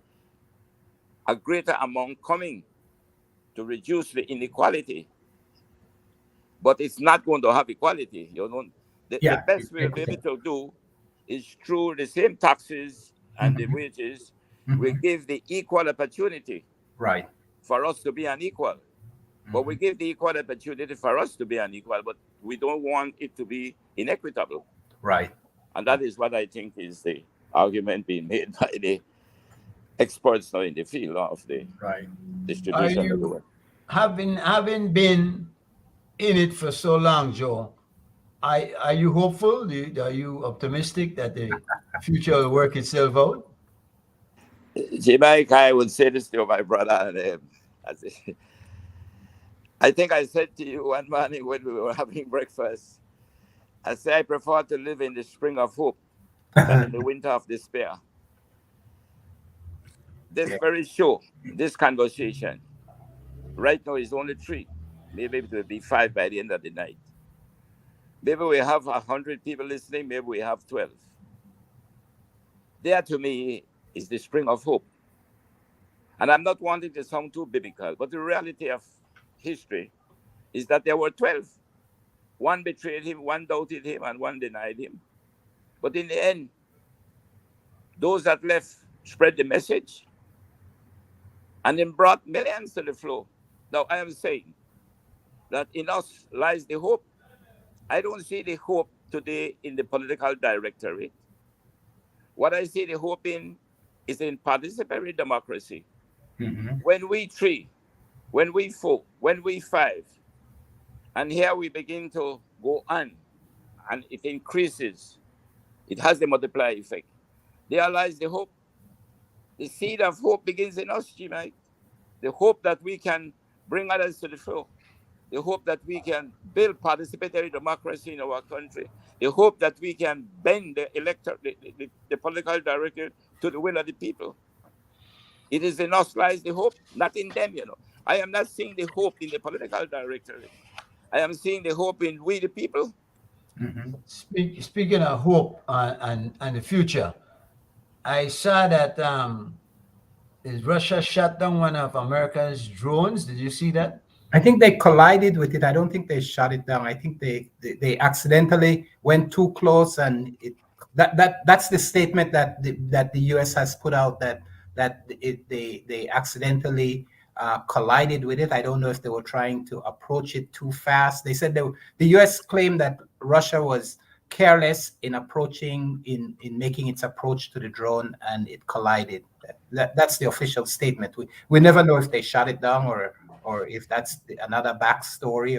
a greater amount coming to reduce the inequality. But it's not going to have equality. The best we'll be able to do is through the same taxes and the wages, we give the equal opportunity for us to be unequal. But we give the equal opportunity for us to be unequal, but we don't want it to be inequitable. Right. And that is what I think is the argument being made by the experts now in the field of the distribution of the wealth. Having been in it for so long, Joe, are you hopeful? Are you optimistic that the future will work itself out? J-Mike, I would say this to my brother. I think I said to you one morning when we were having breakfast, I said I prefer to live in the spring of hope than in the winter of despair. This very show, this conversation, right now is only 3. Maybe it will be 5 by the end of the night. Maybe we have 100 people listening, maybe we have 12. There, to me, is the spring of hope. And I'm not wanting to sound too biblical, but the reality of history is that there were 12. One betrayed him, one doubted him, and one denied him. But in the end, those that left spread the message and then brought millions to the floor. Now, I am saying that in us lies the hope. I don't see the hope today in the political directorate. What I see the hope in is in participatory democracy. Mm-hmm. When we 3, when we 4, when we 5, and here we begin to go on, and it increases, it has the multiplier effect. There lies the hope. The seed of hope begins in us, G-Mike. The hope that we can bring others to the floor. They hope that we can build participatory democracy in our country. They hope that we can bend the political directive to the will of the people. It is in us lies the hope, not in them, you know. I am not seeing the hope in the political directorate. I am seeing the hope in we the people. Speaking of hope and the future, I saw that is Russia shot down one of America's drones. Did you see that? I think they collided with it. I don't think they shot it down. I think they accidentally went too close, and that's the statement that the U.S. has put out, that they accidentally collided with it. I don't know if they were trying to approach it too fast. They said the U.S. claimed that Russia was careless in approaching in making its approach to the drone, and it collided. That's the official statement. We never know if they shot it down or if that's another backstory,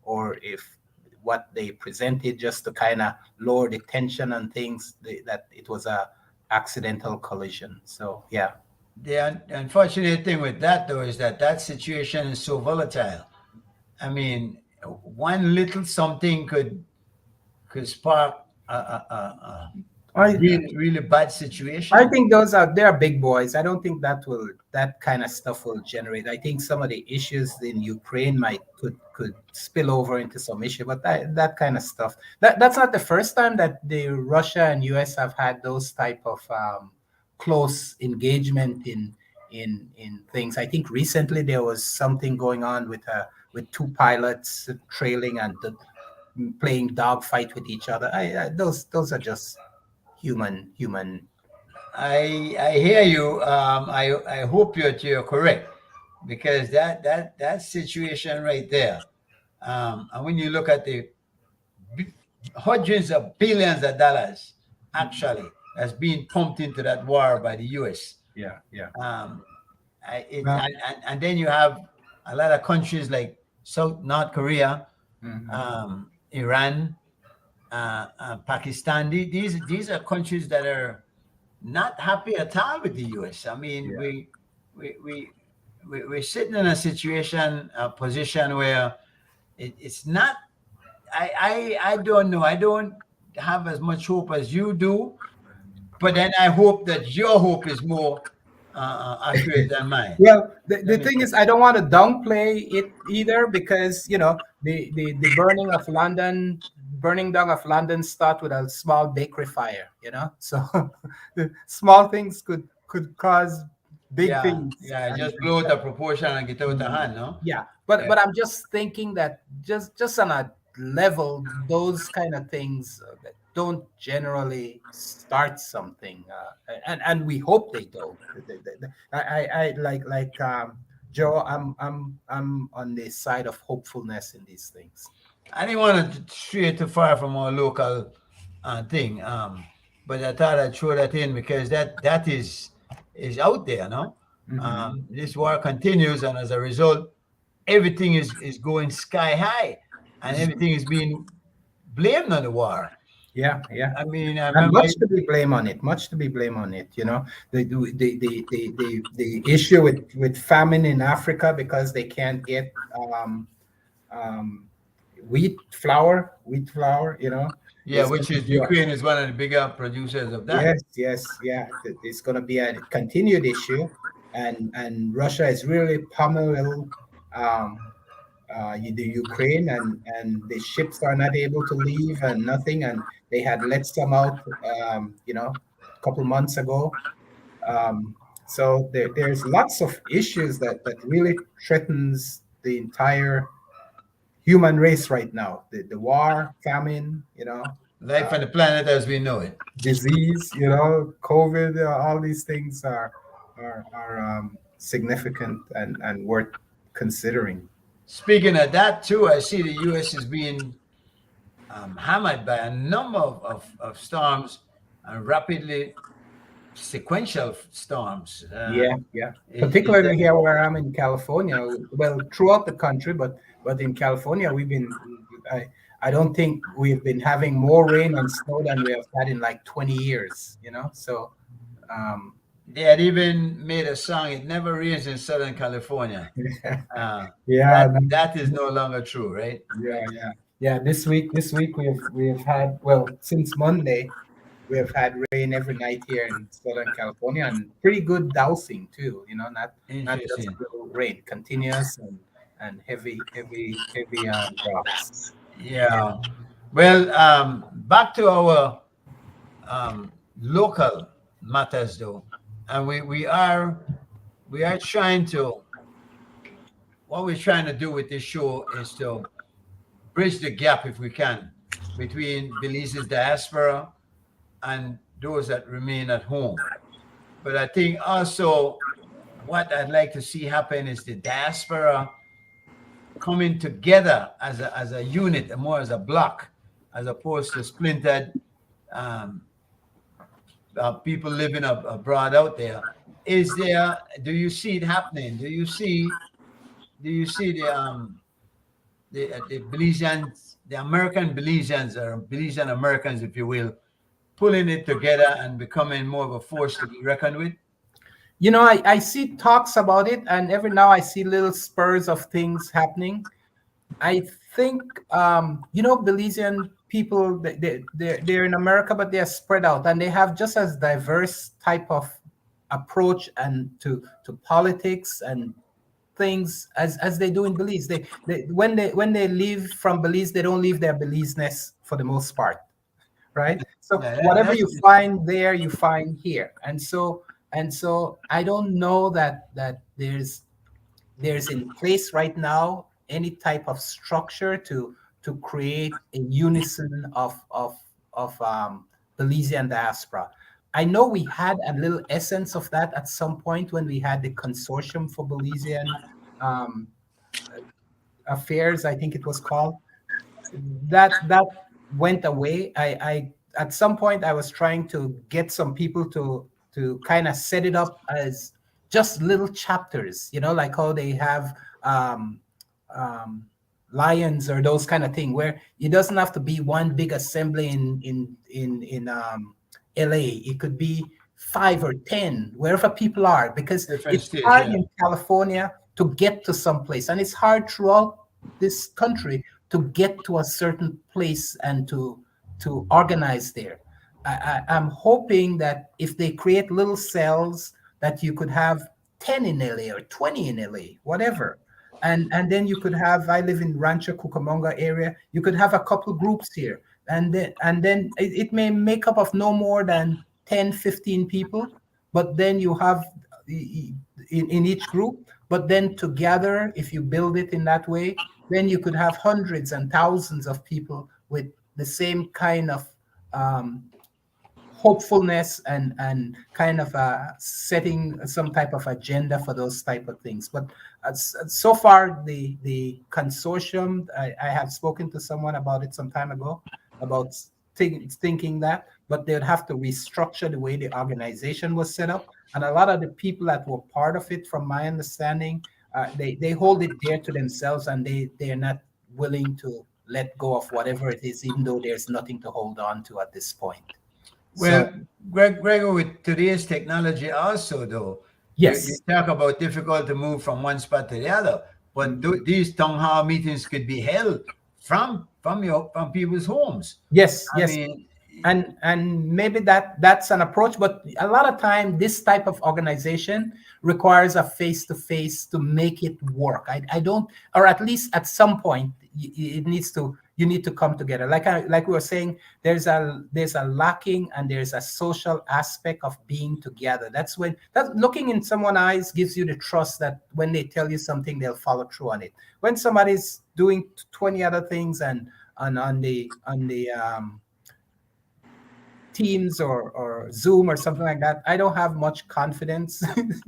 or if what they presented just to kind of lower the tension and things, that it was a accidental collision. So yeah. The unfortunate thing with that, though, is that situation is so volatile. I mean, one little something could spark a really bad situation. I think they're big boys. I don't think that kind of stuff will generate. I think some of the issues in Ukraine could spill over into some issue, but that kind of stuff, that's not the first time that the Russia and US have had those type of close engagement in things. I think recently there was something going on with two pilots trailing and playing dogfight with each other. Those are just human. I hear you. I hope you're correct, because that situation right there, and when you look at the hundreds of billions of dollars actually that's being pumped into that war by the US. Yeah. And then you have a lot of countries like North Korea, Iran, Pakistan. These are countries that are not happy at all with the US. I mean, we're sitting in a position where it's not. I don't know. I don't have as much hope as you do, but then I hope that your hope is more accurate than mine. Well, the thing is, I don't want to downplay it either, because the burning down of London start with a small bakery fire, so the small things could cause big things. Yeah, just blow the proportion and get out of hand, no? Yeah, but I'm just thinking that just on a level, those kind of things don't generally start something, and we hope they don't. I like Joe. I'm on the side of hopefulness in these things. I didn't want to stray too far from our local thing, but I thought I'd throw that in because that is out there, no? This war continues, and as a result, everything is going sky high, and everything is being blamed on the war. Yeah. I mean, and much to be blamed on it. The issue with famine in Africa because they can't get wheat flour. Yeah, which is Ukraine is one of the bigger producers of that. Yes. It's going to be a continued issue, and Russia is really pummeling the Ukraine, and the ships are not able to leave and nothing, and they had let some out a couple months ago. So there's lots of issues that really threatens the entire human race right now. The war, famine, life on the planet as we know it, disease, COVID, all these things are significant and worth considering. Speaking of that too, I see the U.S. is being hammered by a number of storms and rapidly sequential storms. Yeah. Particularly here where I'm in California. Well, throughout the country, but in California, we've been. I don't think we've been having more rain and snow than we have had in like 20 years. So. They had even made a song. It never rains in Southern California. Yeah, That is no longer true, right? yeah. This week we have had, well, since Monday we have had rain every night here in Southern California, and pretty good dousing too. Not just Interesting. a little rain, continuous and heavy drops. Yeah. Well, back to our local matters, though, and we are trying to. What we're trying to do with this show is to bridge the gap, if we can, between Belize's diaspora and those that remain at home. But I think also what I'd like to see happen is the diaspora coming together as a unit, more as a block, as opposed to splintered um, people living abroad out there. Is there? Do you see it happening? Do you see? Do you see the Belizeans, the American Belizeans, or Belizean Americans, if you will, pulling it together and becoming more of a force to be reckoned with? I see talks about it, and every now I see little spurs of things happening. I think Belizean people, they're in America, but they're spread out, and they have just as diverse type of approach and to politics and things as they do in Belize. When they leave from Belize, they don't leave their Belize-ness for the most part, right? So Yeah, whatever you find there, you find here, and so I don't know that there's in place right now any type of structure to create a unison of Belizean diaspora. I know we had a little essence of that at some point when we had the Consortium for Belizean Affairs, I think it was called. That went away. I at some point I was trying to get some people to kind of set it up as just little chapters, like how they have lions or those kind of thing, where it doesn't have to be one big assembly in LA. It could be 5 or 10 wherever people are, because different it's states, hard yeah. in California to get to some place, and it's hard throughout this country to get to a certain place and to organize there. I'm hoping that if they create little cells, that you could have 10 in LA or 20 in LA, whatever. And then you could have, I live in Rancho Cucamonga area, you could have a couple groups here. And then it may make up of no more than 10, 15 people, but then you have in each group, but then together, if you build it in that way, then you could have hundreds and thousands of people with the same kind of hopefulness and kind of setting some type of agenda for those type of things. But so far, the consortium, I have spoken to someone about it some time ago, about thinking that, but they'd have to restructure the way the organization was set up. And a lot of the people that were part of it, from my understanding, they hold it dear to themselves, and they are not willing to let go of whatever it is, even though there's nothing to hold on to at this point. Well, Gregor, with today's technology also, though, yes, you talk about difficult to move from one spot to the other, but these town hall meetings could be held from people's homes. Yes, I mean, and maybe that's an approach, but a lot of time this type of organization requires a face-to-face to make it work. I don't, or at least at some point you need to come together. Like we were saying, there's a lacking, and there's a social aspect of being together. That looking in someone's eyes gives you the trust that when they tell you something, they'll follow through on it. When somebody's doing 20 other things and on the Teams or Zoom or something like that, I don't have much confidence. And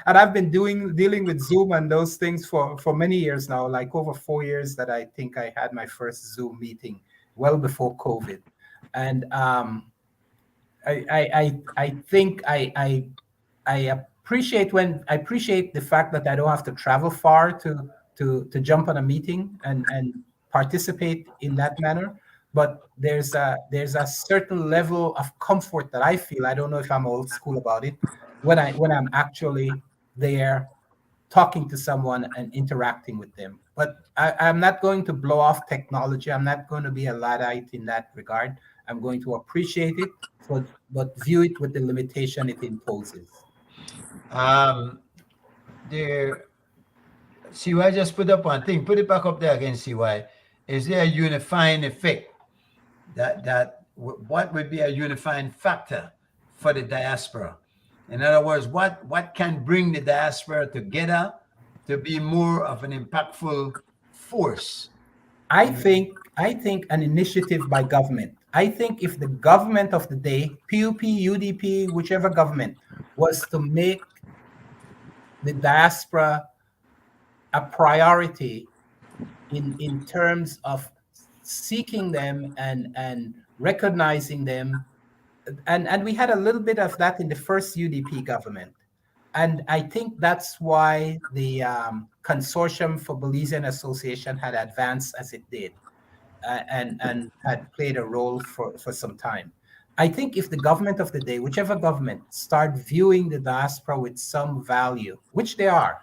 I've been dealing with Zoom and those things for many years now, like over 4 years that I think I had my first Zoom meeting, well before COVID. And I think I appreciate the fact that I don't have to travel far to jump on a meeting and participate in that manner. But there's a certain level of comfort that I feel. I don't know if I'm old school about it, when I'm actually there talking to someone and interacting with them. But I'm not going to blow off technology. I'm not going to be a Luddite in that regard. I'm going to appreciate it, but view it with the limitation it imposes. There, CY just put up one thing. Put it back up there again, CY. Is there a unifying effect? What would be a unifying factor for the diaspora? In other words, what can bring the diaspora together to be more of an impactful force? I think an initiative by government. I think if the government of the day, PUP, UDP, whichever government, was to make the diaspora a priority in terms of seeking them and recognizing them, and we had a little bit of that in the first UDP government. And I think that's why the Consortium for Belizean Association had advanced as it did, and had played a role for some time. I think if the government of the day, whichever government, start viewing the diaspora with some value, which they are,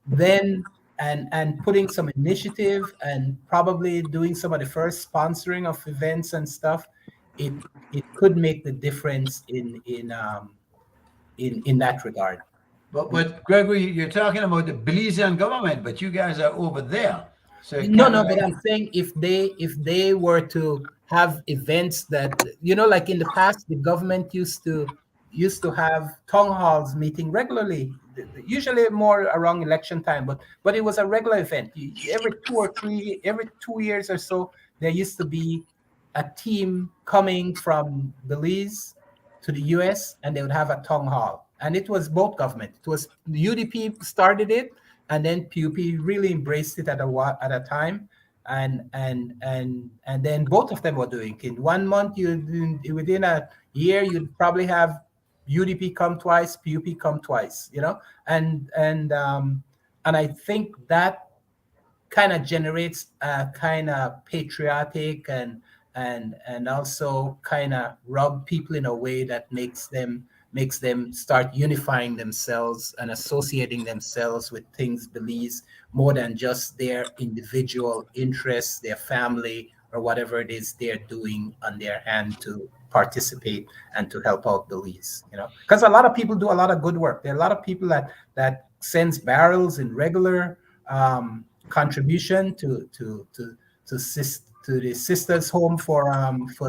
then and putting some initiative and probably doing some of the first sponsoring of events and stuff, it could make the difference in that regard. But Gregory, you're talking about the Belizean government, but you guys are over there. So No, but I'm saying if they were to have events that, like in the past, the government used to have town halls meeting regularly, usually more around election time, but it was a regular event. Every 2 years or so, there used to be a team coming from Belize to the US, and they would have a town hall. And it was both government. It was the UDP started it, and then PUP really embraced it at a time, and then both of them were doing it. In 1 month, within a year, you'd probably have UDP come twice, PUP come twice, and I think that kind of generates a kind of patriotic and also kind of rub people in a way that makes them start unifying themselves and associating themselves with things Belize more than just their individual interests, their family, or whatever it is they're doing on their hand to participate and to help out Belize. Because a lot of people do a lot of good work. There are a lot of people that sends barrels in regular contribution to the sisters' home for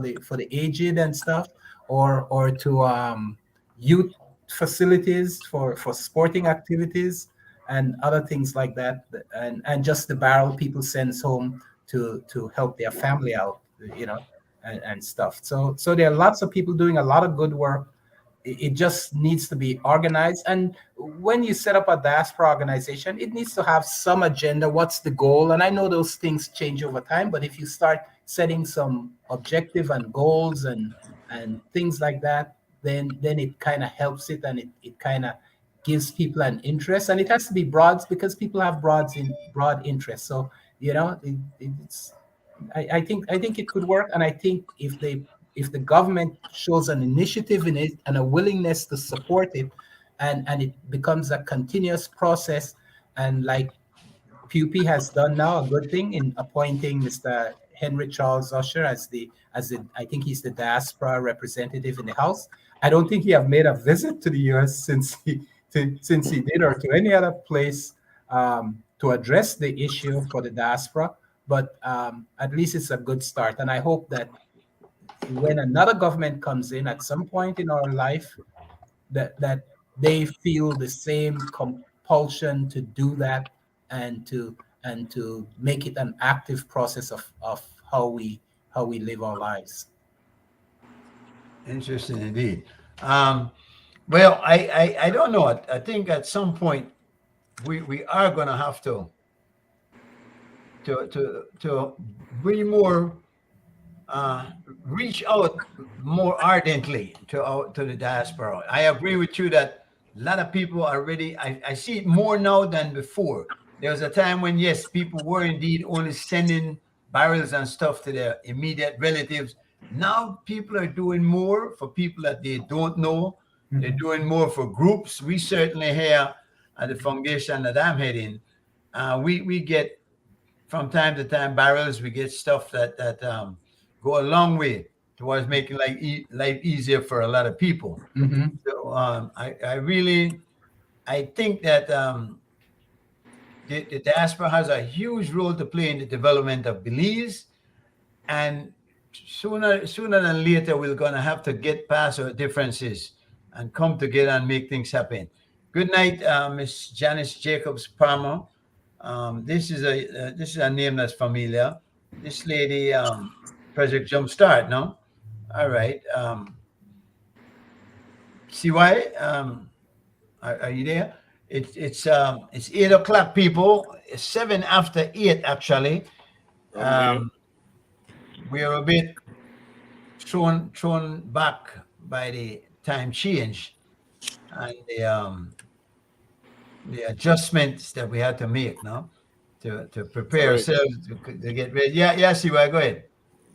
the aged and stuff, or to youth facilities for sporting activities and other things like that, and just the barrel people sends home to help their family out, and stuff. So there are lots of people doing a lot of good work. It just needs to be organized. And when you set up a diaspora organization, it needs to have some agenda. What's the goal? And I know those things change over time, but if you start setting some objective and goals and things like that, then it kind of helps it, and it kind of gives people an interest. And it has to be broad, because people have broad interests. So I think it could work. And I think if the government shows an initiative in it and a willingness to support it, and it becomes a continuous process, and like PUP has done now a good thing in appointing Mr. Henry Charles Usher as the I think he's the diaspora representative in the House. I don't think he have made a visit to the US since he did, or to any other place to address the issue for the diaspora. But at least it's a good start, and I hope that when another government comes in at some point in our life, that they feel the same compulsion to do that, and to make it an active process of how we live our lives. Interesting indeed. Well, I don't know. I think at some point we are going to have to be more reach out more ardently to the diaspora. I agree with you that a lot of people are ready. I see it more now than before. There was a time when, yes, people were indeed only sending barrels and stuff to their immediate relatives. Now people are doing more for people that they don't know. They're doing more for groups. We certainly here at the foundation that I'm heading, we get from time to time barrels. We get stuff that go a long way towards making life easier for a lot of people. So I think that the diaspora has a huge role to play in the development of Belize, and sooner than later we're going to have to get past our differences and come together and make things happen. Good night, Miss Janice Jacobs Palmer. This is a name that's familiar. This lady, Project Jumpstart, no? All right. CY, are you there? It's 8 o'clock, people. It's 7 after 8, actually. We are a bit thrown back by the time change and the adjustments that we had to make now to prepare ourselves to get ready. Yeah, CY, go ahead.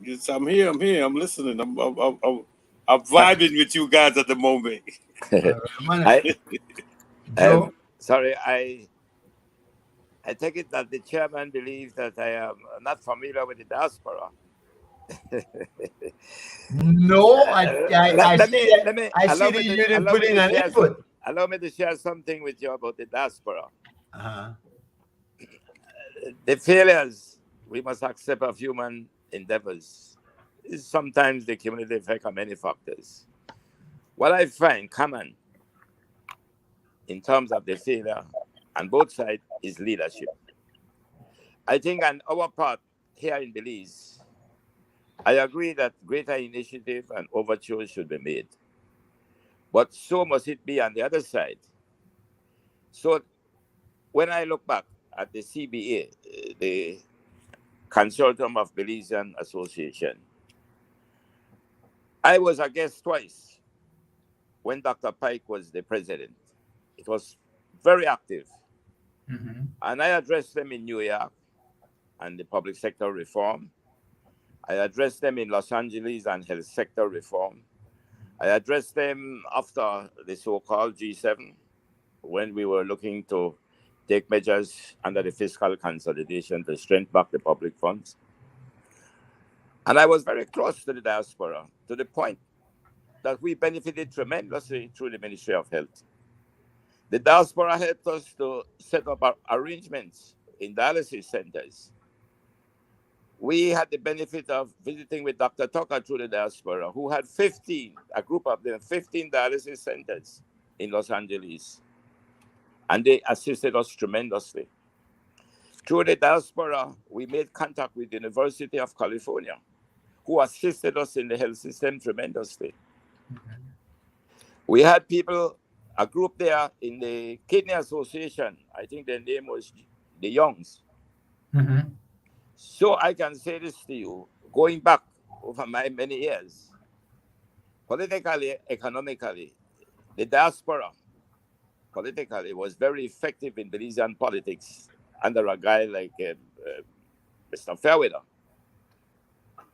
Yes, I'm here. I'm listening. I'm vibing with you guys at the moment. Joe? Sorry, I take it that the chairman believes that I am not familiar with the diaspora. No, I see that you didn't put in an input. Allow me to share something with you about the diaspora. The failures we must accept of human endeavors is sometimes the cumulative effect of many factors. What I find common in terms of the failure on both sides is leadership. I think on our part here in Belize, I agree that greater initiative and overtures should be made. But so must it be on the other side. So when I look back at the CBA, the Consortium of Belizean Association, I was a guest twice when Dr. Pike was the president. It was very active. And I addressed them in New York on the public sector reform. I addressed them in Los Angeles on health sector reform. I addressed them after the so-called G7 when we were looking to take measures under the fiscal consolidation to strengthen back the public funds. And I was very close to the diaspora to the point that we benefited tremendously through the Ministry of Health. The diaspora helped us to set up arrangements in dialysis centers. We had the benefit of visiting with Dr. Tucker through the diaspora, who had 15 dialysis centers in Los Angeles. And they assisted us tremendously. Through the diaspora, we made contact with the University of California, who assisted us in the health system tremendously. We had people, a group there in the Kidney Association, I think their name was the Youngs. So I can say this to you, going back over my many years, politically, economically, the diaspora politically was very effective in Belizean politics under a guy like Mr. Fairweather.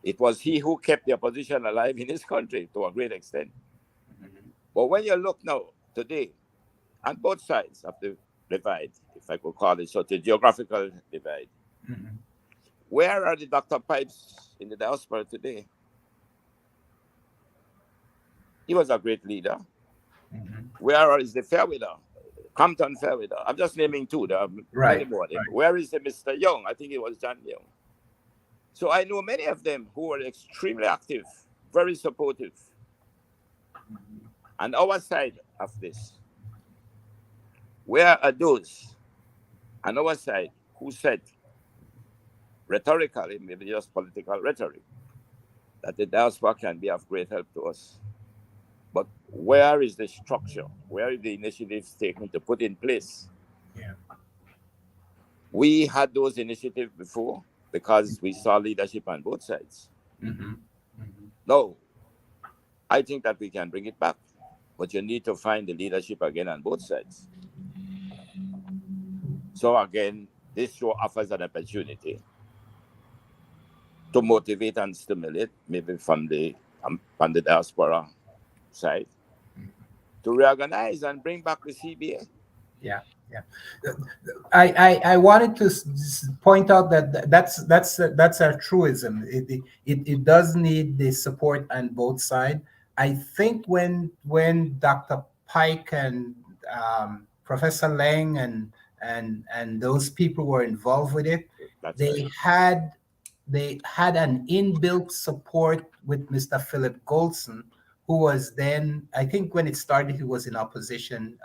It was he who kept the opposition alive in his country to a great extent. But when you look now, today, on both sides of the divide, if I could call it so, the geographical divide, where are the Dr. Pipes in the diaspora today? He was a great leader. Where is the Fairweather? Compton Fairweather. I'm just naming two. There are many more. Where is the Mr. Young? I think it was John Young. So I know many of them who were extremely active, very supportive. On our side of this, where are those on our side who said, rhetorically, maybe just political rhetoric, that the diaspora can be of great help to us? But where is the structure? Where are the initiatives taken to put in place? We had those initiatives before because we saw leadership on both sides. No, I think that we can bring it back, but you need to find the leadership again on both sides. So again, this show offers an opportunity to motivate and stimulate, maybe from the diaspora side, to reorganize and bring back the CBA. Yeah, yeah. I wanted to point out that that's a truism. It does need the support on both sides. I think when Dr. Pike and Professor Lang and those people were involved with it, That's they right. had an inbuilt support with Mr. Philip Goldson, who was then, I think when it started, he was in opposition.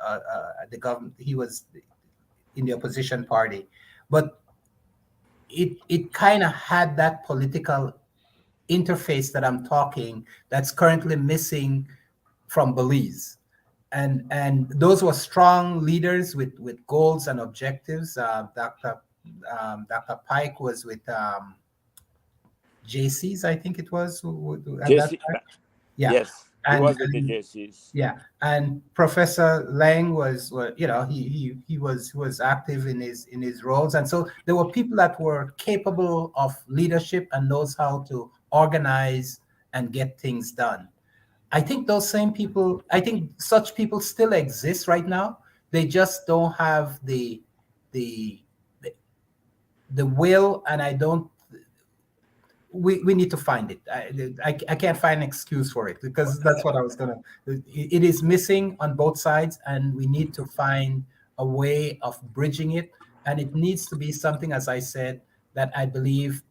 The government, he was in the opposition party, but it kind of had that political interface that I'm talking that's currently missing from Belize. And those were strong leaders with goals and objectives. Dr. Pike was with JC's, I think it was, at that JC, time. Yeah. yes, he And, was with the and JCs. yeah, and Professor Lang was, you know, he was active in his roles, and so there were people that were capable of leadership and knows how to organize and get things done. I think those same people, I think such people still exist right now. They just don't have the the will, and I don't. We need to find it. I can't find an excuse for it, because that's what I was gonna. It is missing on both sides, and we need to find a way of bridging it. And it needs to be something, as I said, that I believe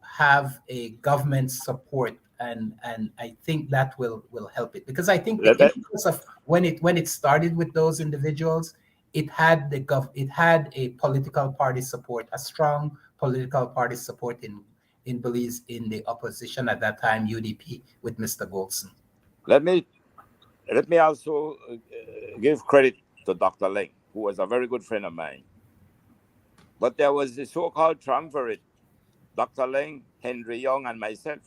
have a government support, and I think that will help it, because I think the Let that- impetus of when it started with those individuals, it had it had a political party support, a strong political party support in Belize, in the opposition at that time, UDP, with Mr. Goldson. Let me also give credit to Dr. Lang, who was a very good friend of mine. But there was the so-called triumvirate, Dr. Lang, Henry Young, and myself.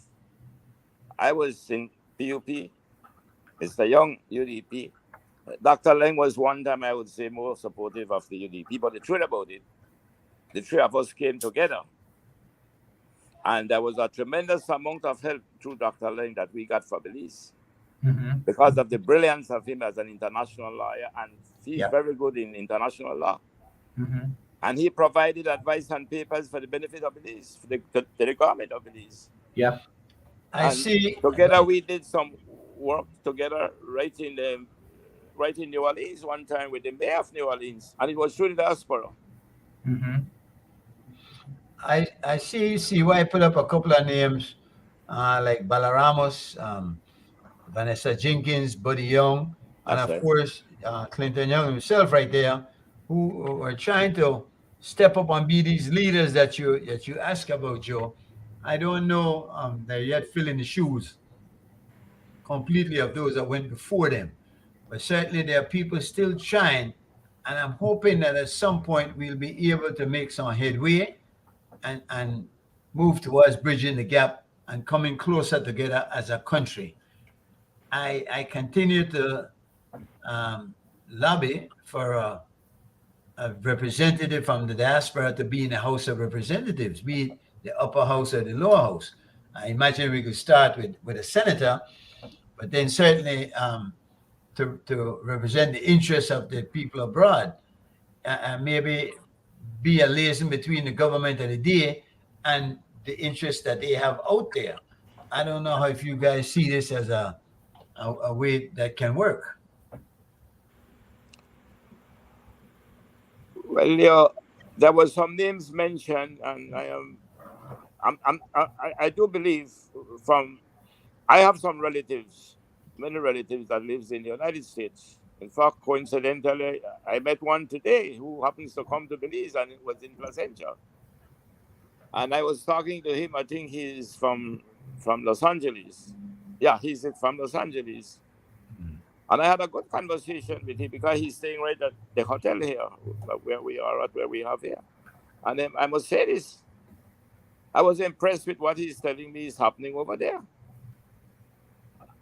I was in PUP, Mr. Young, UDP. Dr. Lang was one time, I would say, more supportive of the UDP. But the truth about it, the three of us came together. And there was a tremendous amount of help through Dr. Lang that we got for Belize, because of the brilliance of him as an international lawyer, and he's very good in international law. And he provided advice and papers for the benefit of Belize, to the government of Belize. Yeah, I see. Together we did some work together right in New Orleans one time with the mayor of New Orleans, and it was through the diaspora. I see why I put up a couple of names, like Balaramos, Vanessa Jenkins, Buddy Young, and That's of right. course Clinton Young himself, right there, who are trying to step up and be these leaders that you ask about, Joe. I don't know they're yet filling the shoes completely of those that went before them, but certainly there are people still trying, and I'm hoping that at some point we'll be able to make some headway and move towards bridging the gap and coming closer together as a country. I continue to lobby for a representative from the diaspora to be in the House of Representatives, be it the upper house or the lower house. I imagine we could start with a senator, but then certainly to represent the interests of the people abroad, and maybe be a liaison between the government of the day and the interests that they have out there. I don't know how if you guys see this as a way that can work. Well, there were some names mentioned, and I do believe I have some relatives, many relatives that lives in the United States. In fact, coincidentally, I met one today who happens to come to Belize, and it was in Placentia. And I was talking to him. I think he's from Los Angeles. Yeah, he's from Los Angeles. And I had a good conversation with him, because he's staying right at the hotel here, where we are at, where we have here. And I must say this, I was impressed with what he's telling me is happening over there.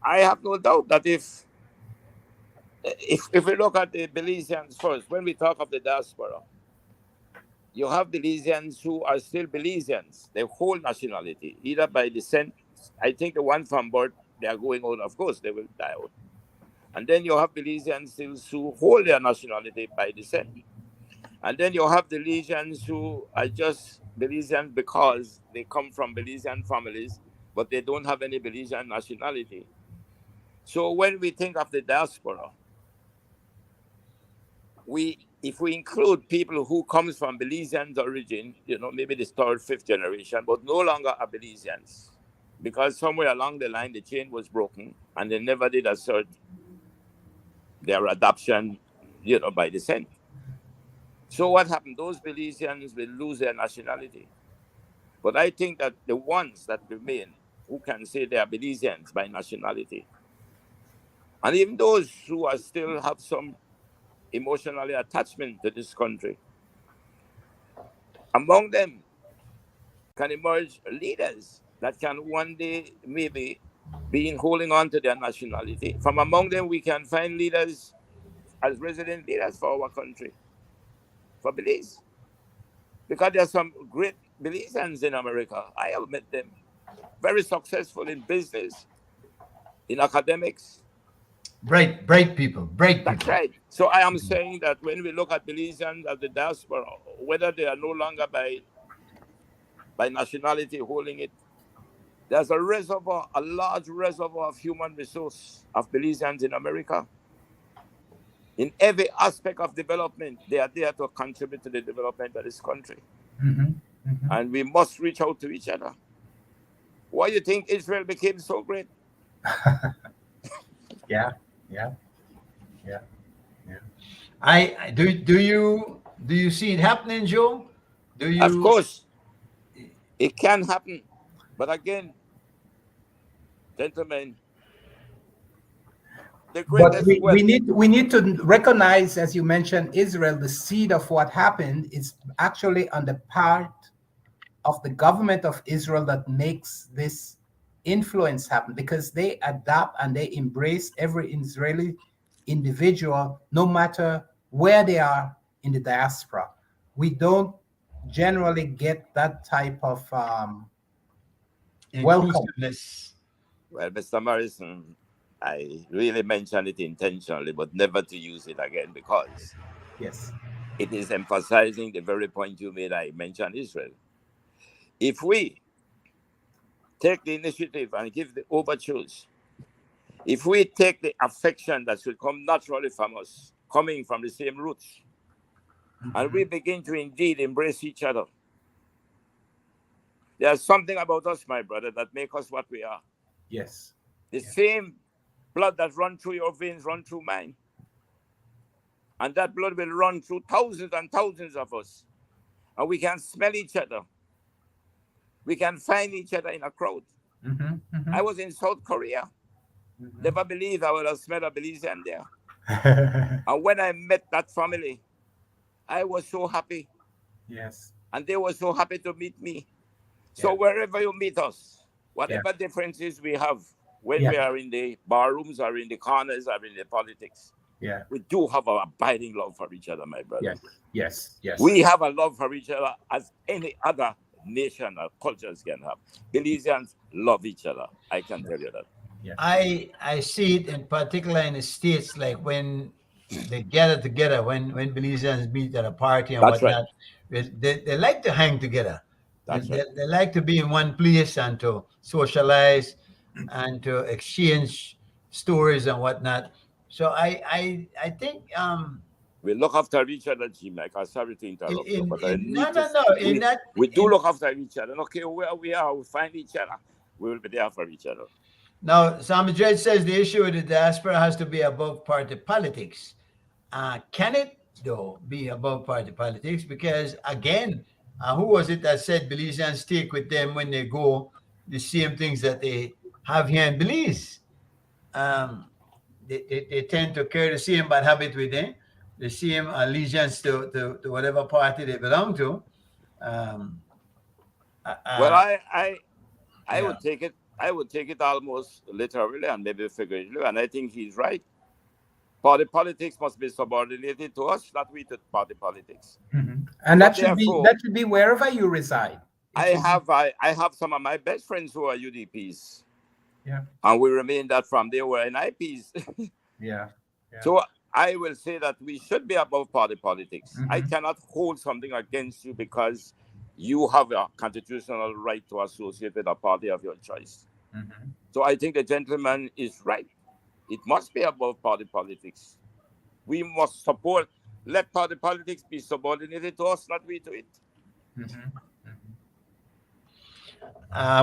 I have no doubt that if we look at the Belizeans first, when we talk of the diaspora, you have Belizeans who are still Belizeans, their whole nationality, either by descent. I think the one from birth, they are going out, of course, they will die out. And then you have Belizeans who hold their nationality by descent. And then you have the Belizeans who are just Belizeans because they come from Belizean families, but they don't have any Belizean nationality. So when we think of the diaspora, if we include people who comes from Belizean origin, maybe the third, fifth generation, but no longer are Belizeans, because somewhere along the line the chain was broken and they never did assert their adoption, by descent. So what happened? Those Belizeans will lose their nationality. But I think that the ones that remain, who can say they are Belizeans by nationality, and even those who are still have some emotionally attachment to this country, among them can emerge leaders that can one day maybe be holding on to their nationality. From among them, we can find leaders as resident leaders for our country, for Belize. Because there are some great Belizeans in America. I have met them. Very successful in business, in academics. Bright people. That's right. So I am saying that when we look at Belizeans as the diaspora, whether they are no longer by nationality holding it, there's a large reservoir of human resource of Belizeans in America. In every aspect of development, they are there to contribute to the development of this country. And we must reach out to each other. Why do you think Israel became so great? Yeah. Do you see it happening, Joe? Of course, it can happen, but again, gentlemen, the greatest. But we need to recognize, as you mentioned, Israel. The seed of what happened is actually on the part of the government of Israel that makes this influence happen, because they adapt and they embrace every Israeli individual, no matter where they are in the diaspora. We don't generally get that type of welcome. Well, Mr. Morrison, I really mentioned it intentionally, but never to use it again, because yes, it is emphasizing the very point you made. I mentioned Israel. If we take the initiative and give the overtures, if we take the affection that should come naturally from us, coming from the same roots, and we begin to indeed embrace each other, there's something about us, my brother, that makes us what we are. Yes. The same blood that runs through your veins runs through mine. And that blood will run through thousands and thousands of us. And we can smell each other. We can find each other in a crowd. I was in South Korea. Never believed I would have smelled a Belizean there. And when I met that family, I was so happy. Yes. And they were so happy to meet me. So wherever you meet us, whatever differences we have, when we are in the bar rooms or in the corners or in the politics, we do have an abiding love for each other, my brother. Yes. We have a love for each other as any other nation or cultures can have. Belizeans love each other. I can tell you that. I see it in particular in the States, like when they gather together, when Belizeans meet at a party and whatnot, they like to hang together. They like to be in one place and to socialize and to exchange stories and whatnot. So I think we look after each other, Jim. Like, I'm sorry to interrupt you, but we do look after each other. Okay, where we are, we find each other. We will be there for each other. Now, Sam Judge says the issue with the diaspora has to be above party politics. Can it, though, be above party politics? Because, again, who was it that said Belizeans take with them when they go the same things that they have here in Belize? They tend to carry the same bad habit with them, the same allegiance to whatever party they belong to. Well, I would take it. I would take it almost literally and maybe figuratively, and I think he's right. Party politics must be subordinated to us, not we to party politics. And that should be wherever you reside. I have some of my best friends who are UDPs. Yeah. And we remain that from they were NIPs. Yeah. So I will say that we should be above party politics. Mm-hmm. I cannot hold something against you because you have a constitutional right to associate with a party of your choice. Mm-hmm. So I think the gentleman is right. It must be above party politics. We must support. Let party politics be subordinated to us, not we to it. Mm-hmm.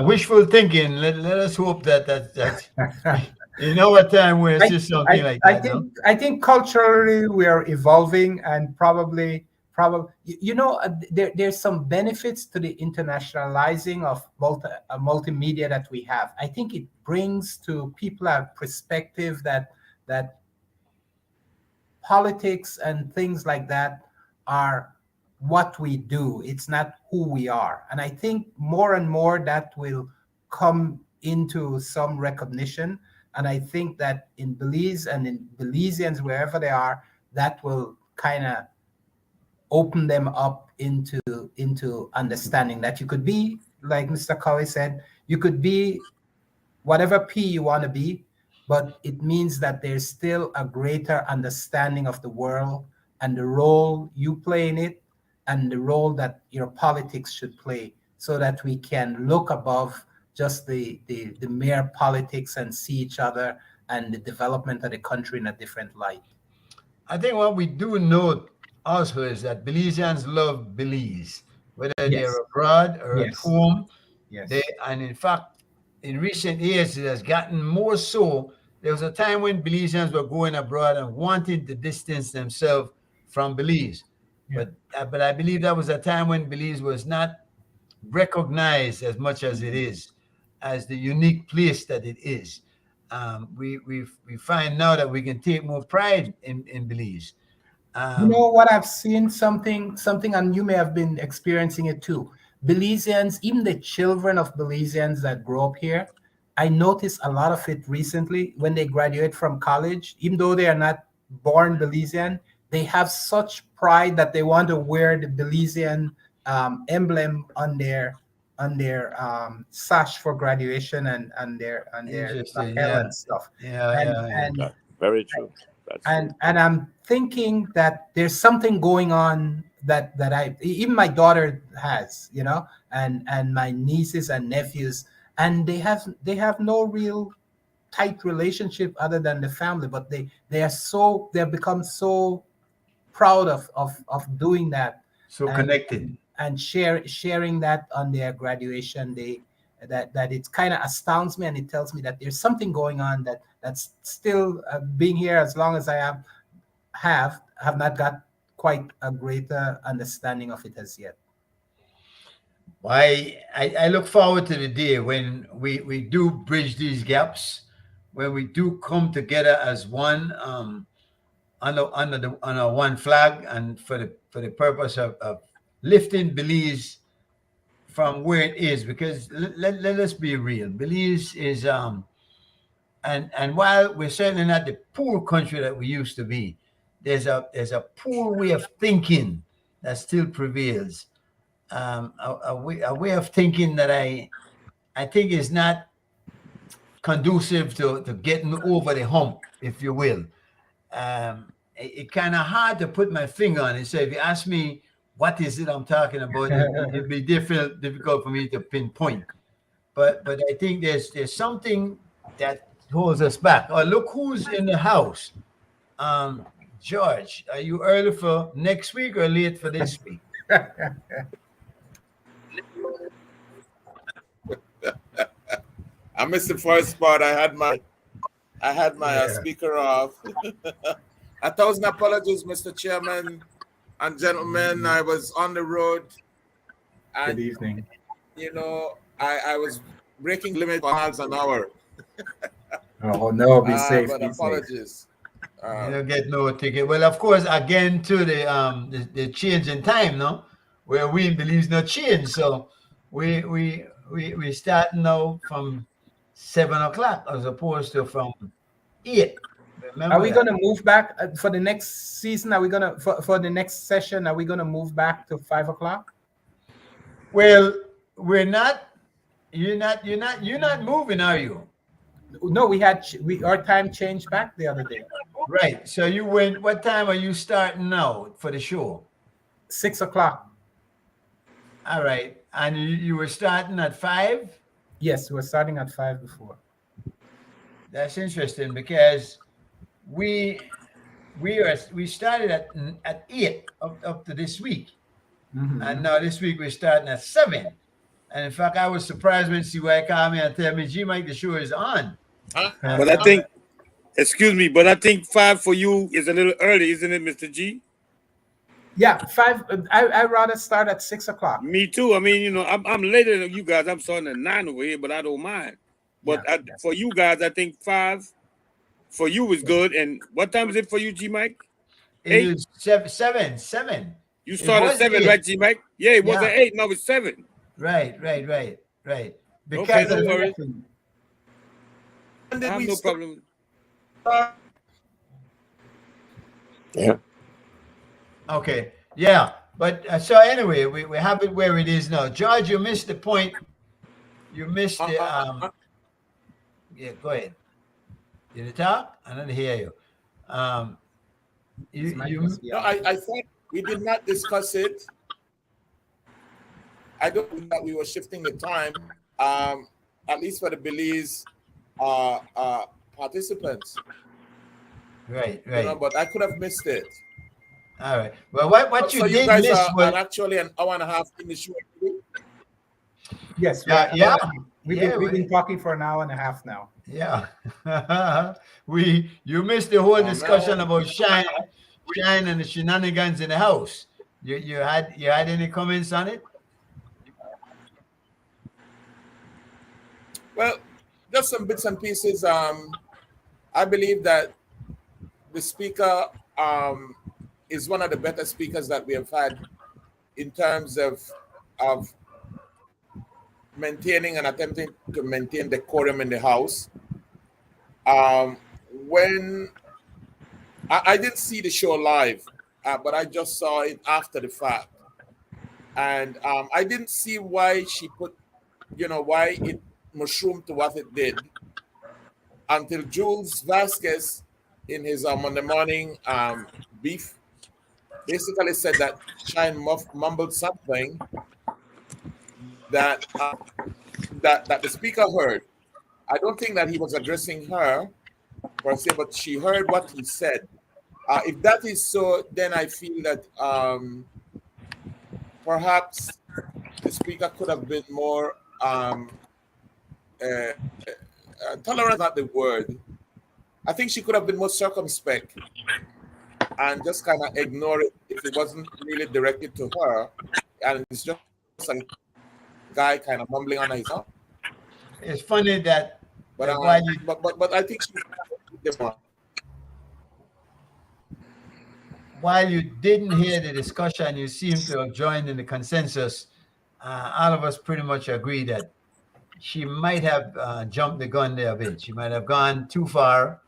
Wishful thinking. Let us hope that in our time we'll see something like that. I think culturally we are evolving, and probably there's some benefits to the internationalizing of multimedia that we have. I think it brings to people a perspective that politics and things like that are what we do. It's not who we are. And I think more and more that will come into some recognition. And I think that in Belize and in Belizeans, wherever they are, that will kind of open them up into understanding that you could be, like Mr. Colley said, you could be whatever P you want to be, but it means that there's still a greater understanding of the world and the role you play in it and the role that your politics should play, so that we can look above just the mere politics and see each other and the development of the country in a different light. I think what we do know also is that Belizeans love Belize, whether they're abroad or at home. Yes. And in fact, in recent years, it has gotten more so. There was a time when Belizeans were going abroad and wanting to distance themselves from Belize. Yeah. But I believe that was a time when Belize was not recognized as much as it is, as the unique place that it is. We find now that we can take more pride in Belize. You know what, I've seen something, and you may have been experiencing it too. Belizeans, even the children of Belizeans that grow up here, I noticed a lot of it recently when they graduate from college. Even though they are not born Belizean, they have such pride that they want to wear the Belizean emblem on their sash for graduation and their lapel and stuff. And very true. And I'm thinking that there's something going on that even my daughter has, and my nieces and nephews, and they have no real tight relationship other than the family, but they've become so proud of doing that, so connected, and sharing that on their graduation day. That it kind of astounds me, and it tells me that there's something going on that's still being here as long as I have not got quite a greater understanding of it as yet. Why I look forward to the day when we do bridge these gaps, when we do come together as one under one flag, and for the purpose of lifting Belize from where it is, because let us be real, Belize is and while we're certainly not the poor country that we used to be, there's a poor way of thinking that still prevails, a way of thinking that I think is not conducive to getting over the hump, if you will. It kind of hard to put my finger on it. So if you ask me what is it I'm talking about, it'd be difficult for me to pinpoint. But I think there's something that holds us back. Oh, look who's in the house. George, are you early for next week or late for this week? I missed the first part. I had my speaker off. 1,000 apologies, Mr. Chairman and gentlemen. I was on the road. And, good evening. I was breaking limit for miles an hour. Oh no, be safe. But apologies. You don't get no ticket. Well, of course, again to the change in time, no, where we believe no change. So we start now from 7 o'clock as opposed to from 8. Remember, are we going to move back for the next season? Are we going to for the next session? Are we going to move back to 5 o'clock? Well, we're not. You're not moving, are you? No, our time changed back the other day. Right. So you went. What time are you starting now for the show? 6 o'clock. All right. And you were starting at 5? Yes, we're starting at 5 before. That's interesting because we started at 8 up to this week. And now this week we're starting at 7. And in fact, I was surprised when CY called me and tell me, G Mike, the show is on. But I think, excuse me, but I think 5 for you is a little early, isn't it, Mr. G? Yeah, 5. I rather start at 6 o'clock. Me too. I mean, you know, I'm later than you guys. I'm starting at 9 over here, but I don't mind. But for you guys, I think 5 for you is good. And what time is it for you, G Mike? 8? It is 7. You started at 7, 8. right, G Mike? Yeah, it was at 8. Now it's 7. Right. Because Okay, no of worries. When I did have we no start? problem. Yeah. Okay. Yeah. But so anyway, we have it where it is now. George, you missed the point. You missed the yeah, go ahead. Did you talk? I didn't hear you. No, I thought we did not discuss it. I don't think that we were shifting the time, at least for the Belize participants. Right. You know, but I could have missed it. All right. Well, what So you you did guys miss are was actually an hour and a half in the show. Yes. Yeah. We've been talking for an hour and a half now. Yeah. You missed the whole discussion about Shine and the shenanigans in the house. You had any comments on it? Well, just some bits and pieces. I believe that the speaker is one of the better speakers that we have had in terms of maintaining and attempting to maintain decorum in the house. When I didn't see the show live, but I just saw it after the fact, and I didn't see why she put, why it mushroomed to what it did until Jules Vasquez in his Monday morning beef basically said that Shine mumbled something that the speaker heard. I don't think that he was addressing her per se, but she heard what he said. If that is so, then I feel that perhaps the speaker could have been more tolerant, not the word. I think she could have been more circumspect and just kind of ignore it if it wasn't really directed to her, and it's just a guy kind of mumbling on his own. It's funny that, but I think she. While you didn't hear the discussion, you seem to have joined in the consensus. All of us pretty much agree that she might have jumped the gun there a bit. She might have gone too far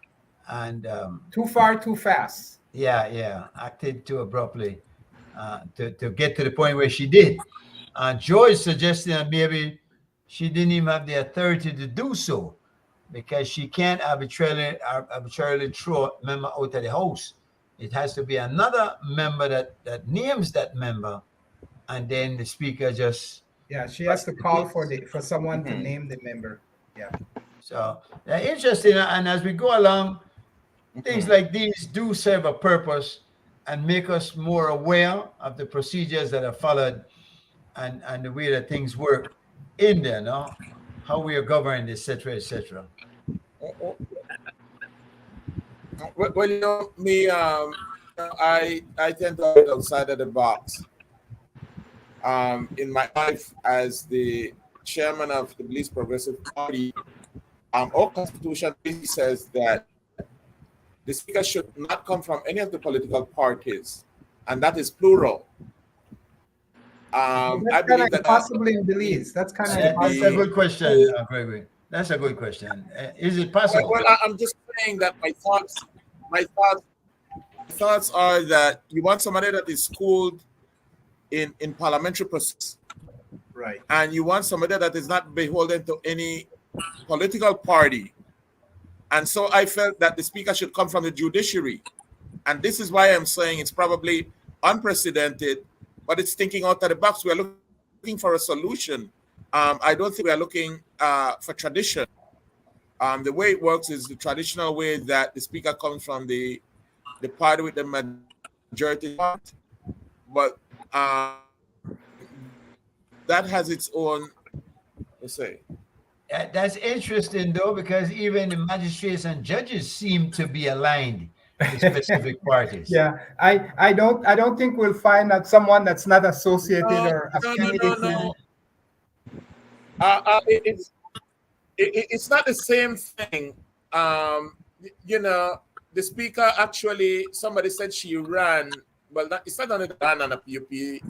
and too far, too fast. Yeah, acted too abruptly to get to the point where she did. George suggested that maybe she didn't even have the authority to do so because she can't arbitrarily throw a member out of the house. It has to be another member that names that member, and then the speaker just she has to call for someone to name the member. Yeah. So interesting, and as we go along, things like these do serve a purpose and make us more aware of the procedures that are followed and the way that things work in there, no? How we are governed, etc., etc. Well, me, I tend to get outside of the box. In my life as the chairman of the Belize Progressive Party, our constitution says that the speaker should not come from any of the political parties, and that is plural. That's I believe that possibly in Belize. That's kind of that's a good question, Gregory. That's a good question. Is it possible? Well, I'm just saying that my thoughts are that you want somebody that is schooled in parliamentary process, right? And you want somebody that is not beholden to any political party. And so I felt that the speaker should come from the judiciary. And this is why I'm saying it's probably unprecedented, but it's thinking out of the box. We're looking for a solution. I don't think we are looking for tradition. The way it works is the traditional way that the speaker comes from the party with the majority, but that has its own, let's say. That's interesting though, because even the magistrates and judges seem to be aligned with specific parties. Yeah, I don't think we'll find that someone that's not associated or affiliated. No. It's not the same thing. The speaker actually, somebody said she ran. Well, it's not only ran on a PUP.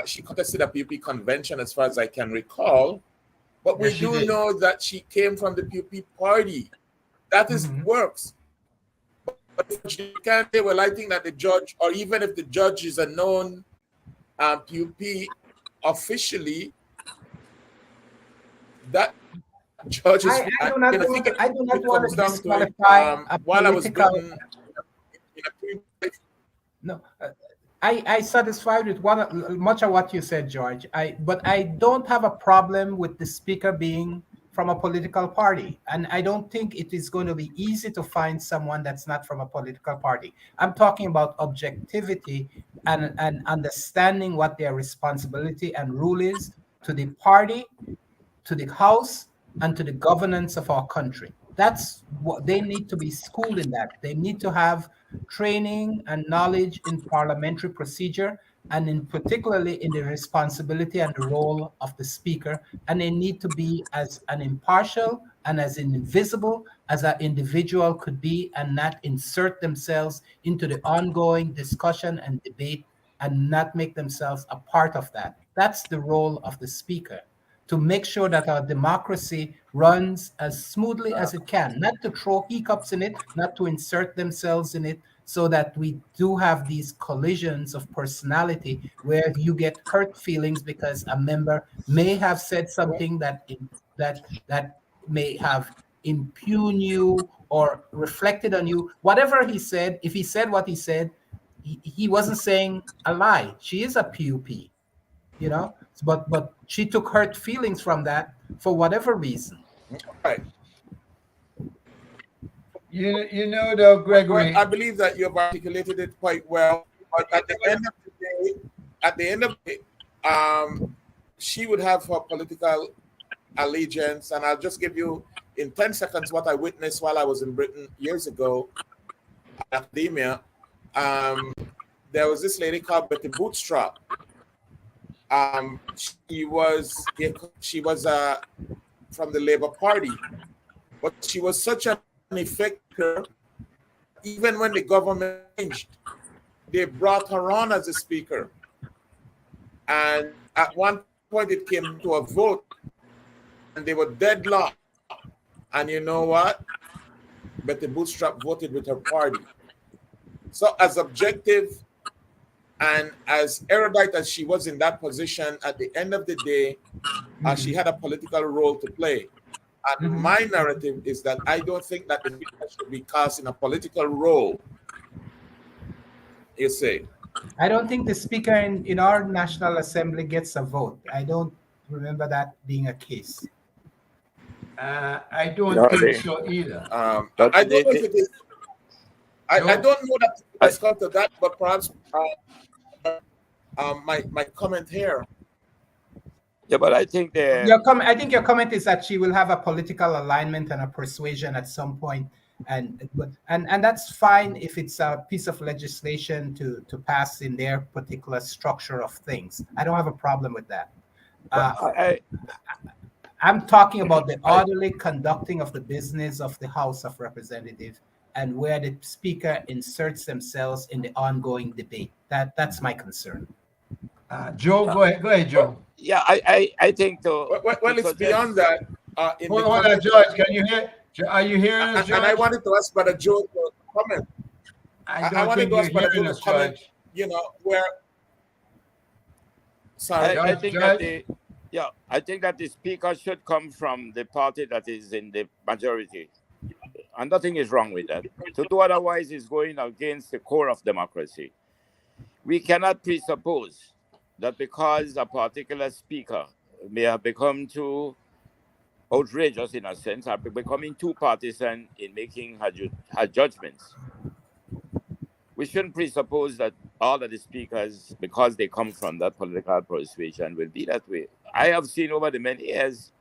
She contested a PUP convention, as far as I can recall. But we do know that she came from the PUP party. That is works. But if you can't say, well, I think that the judge, or even if the judge is a known PUP officially, that judge is. I do not want to disqualify while I was going no. I satisfied with much of what you said, George. But I don't have a problem with the speaker being from a political party, and I don't think it is going to be easy to find someone that's not from a political party. I'm talking about objectivity and understanding what their responsibility and role is to the party, to the House, and to the governance of our country. That's what they need to be schooled in. That they need to have training and knowledge in parliamentary procedure, and in particularly in the responsibility and the role of the speaker. And they need to be as an impartial and as invisible as an individual could be, and not insert themselves into the ongoing discussion and debate and not make themselves a part of that. That's the role of the speaker, to make sure that our democracy runs as smoothly as it can, not to throw hiccups in it, not to insert themselves in it, so that we do have these collisions of personality where you get hurt feelings because a member may have said something that may have impugned you or reflected on you. Whatever he said, if he said what he said, he wasn't saying a lie. She is a PUP, but she took hurt feelings from that for whatever reason. Right. Though, Gregory, I believe that you have articulated it quite well. But at the end of the day, she would have her political allegiance, and I'll just give you in 10 seconds what I witnessed while I was in Britain years ago, academia. There was this lady called Betty Bootstrap. She was from the Labour Party, but she was such an effector. Even when the government changed, they brought her on as a speaker, and at one point it came to a vote, and they were deadlocked. And you know what? Betty Bootstrap voted with her party. So as objective and as erudite as she was in that position, at the end of the day, she had a political role to play. And my narrative is that I don't think that the speaker should be cast in a political role. You say? I don't think the speaker in our National Assembly gets a vote. I don't remember that being a case. I don't think so either. I don't know if it is. I don't know that it's come to that, but perhaps my comment here. Yeah, but I think I think your comment is that she will have a political alignment and a persuasion at some point, and that's fine if it's a piece of legislation to pass in their particular structure of things. I don't have a problem with that. I'm talking about the orderly conducting of the business of the House of Representatives, and where the speaker inserts themselves in the ongoing debate. That's my concern. Joe, go ahead, Joe. Yeah, I think so. Well, it's beyond that. Hold on, George. Can you hear? Are you hearing us, George? And I wanted to ask Brother Joe to comment. I wanted to ask Brother Joe to comment. Where? Sorry, I think that Yeah, I think that the speaker should come from the party that is in the majority. And nothing is wrong with that. To do otherwise is going against the core of democracy. We cannot presuppose that because a particular speaker may have become too outrageous in a sense, or becoming too partisan in making her judgments. We shouldn't presuppose that all of the speakers, because they come from that political persuasion, will be that way. I have seen over the many years,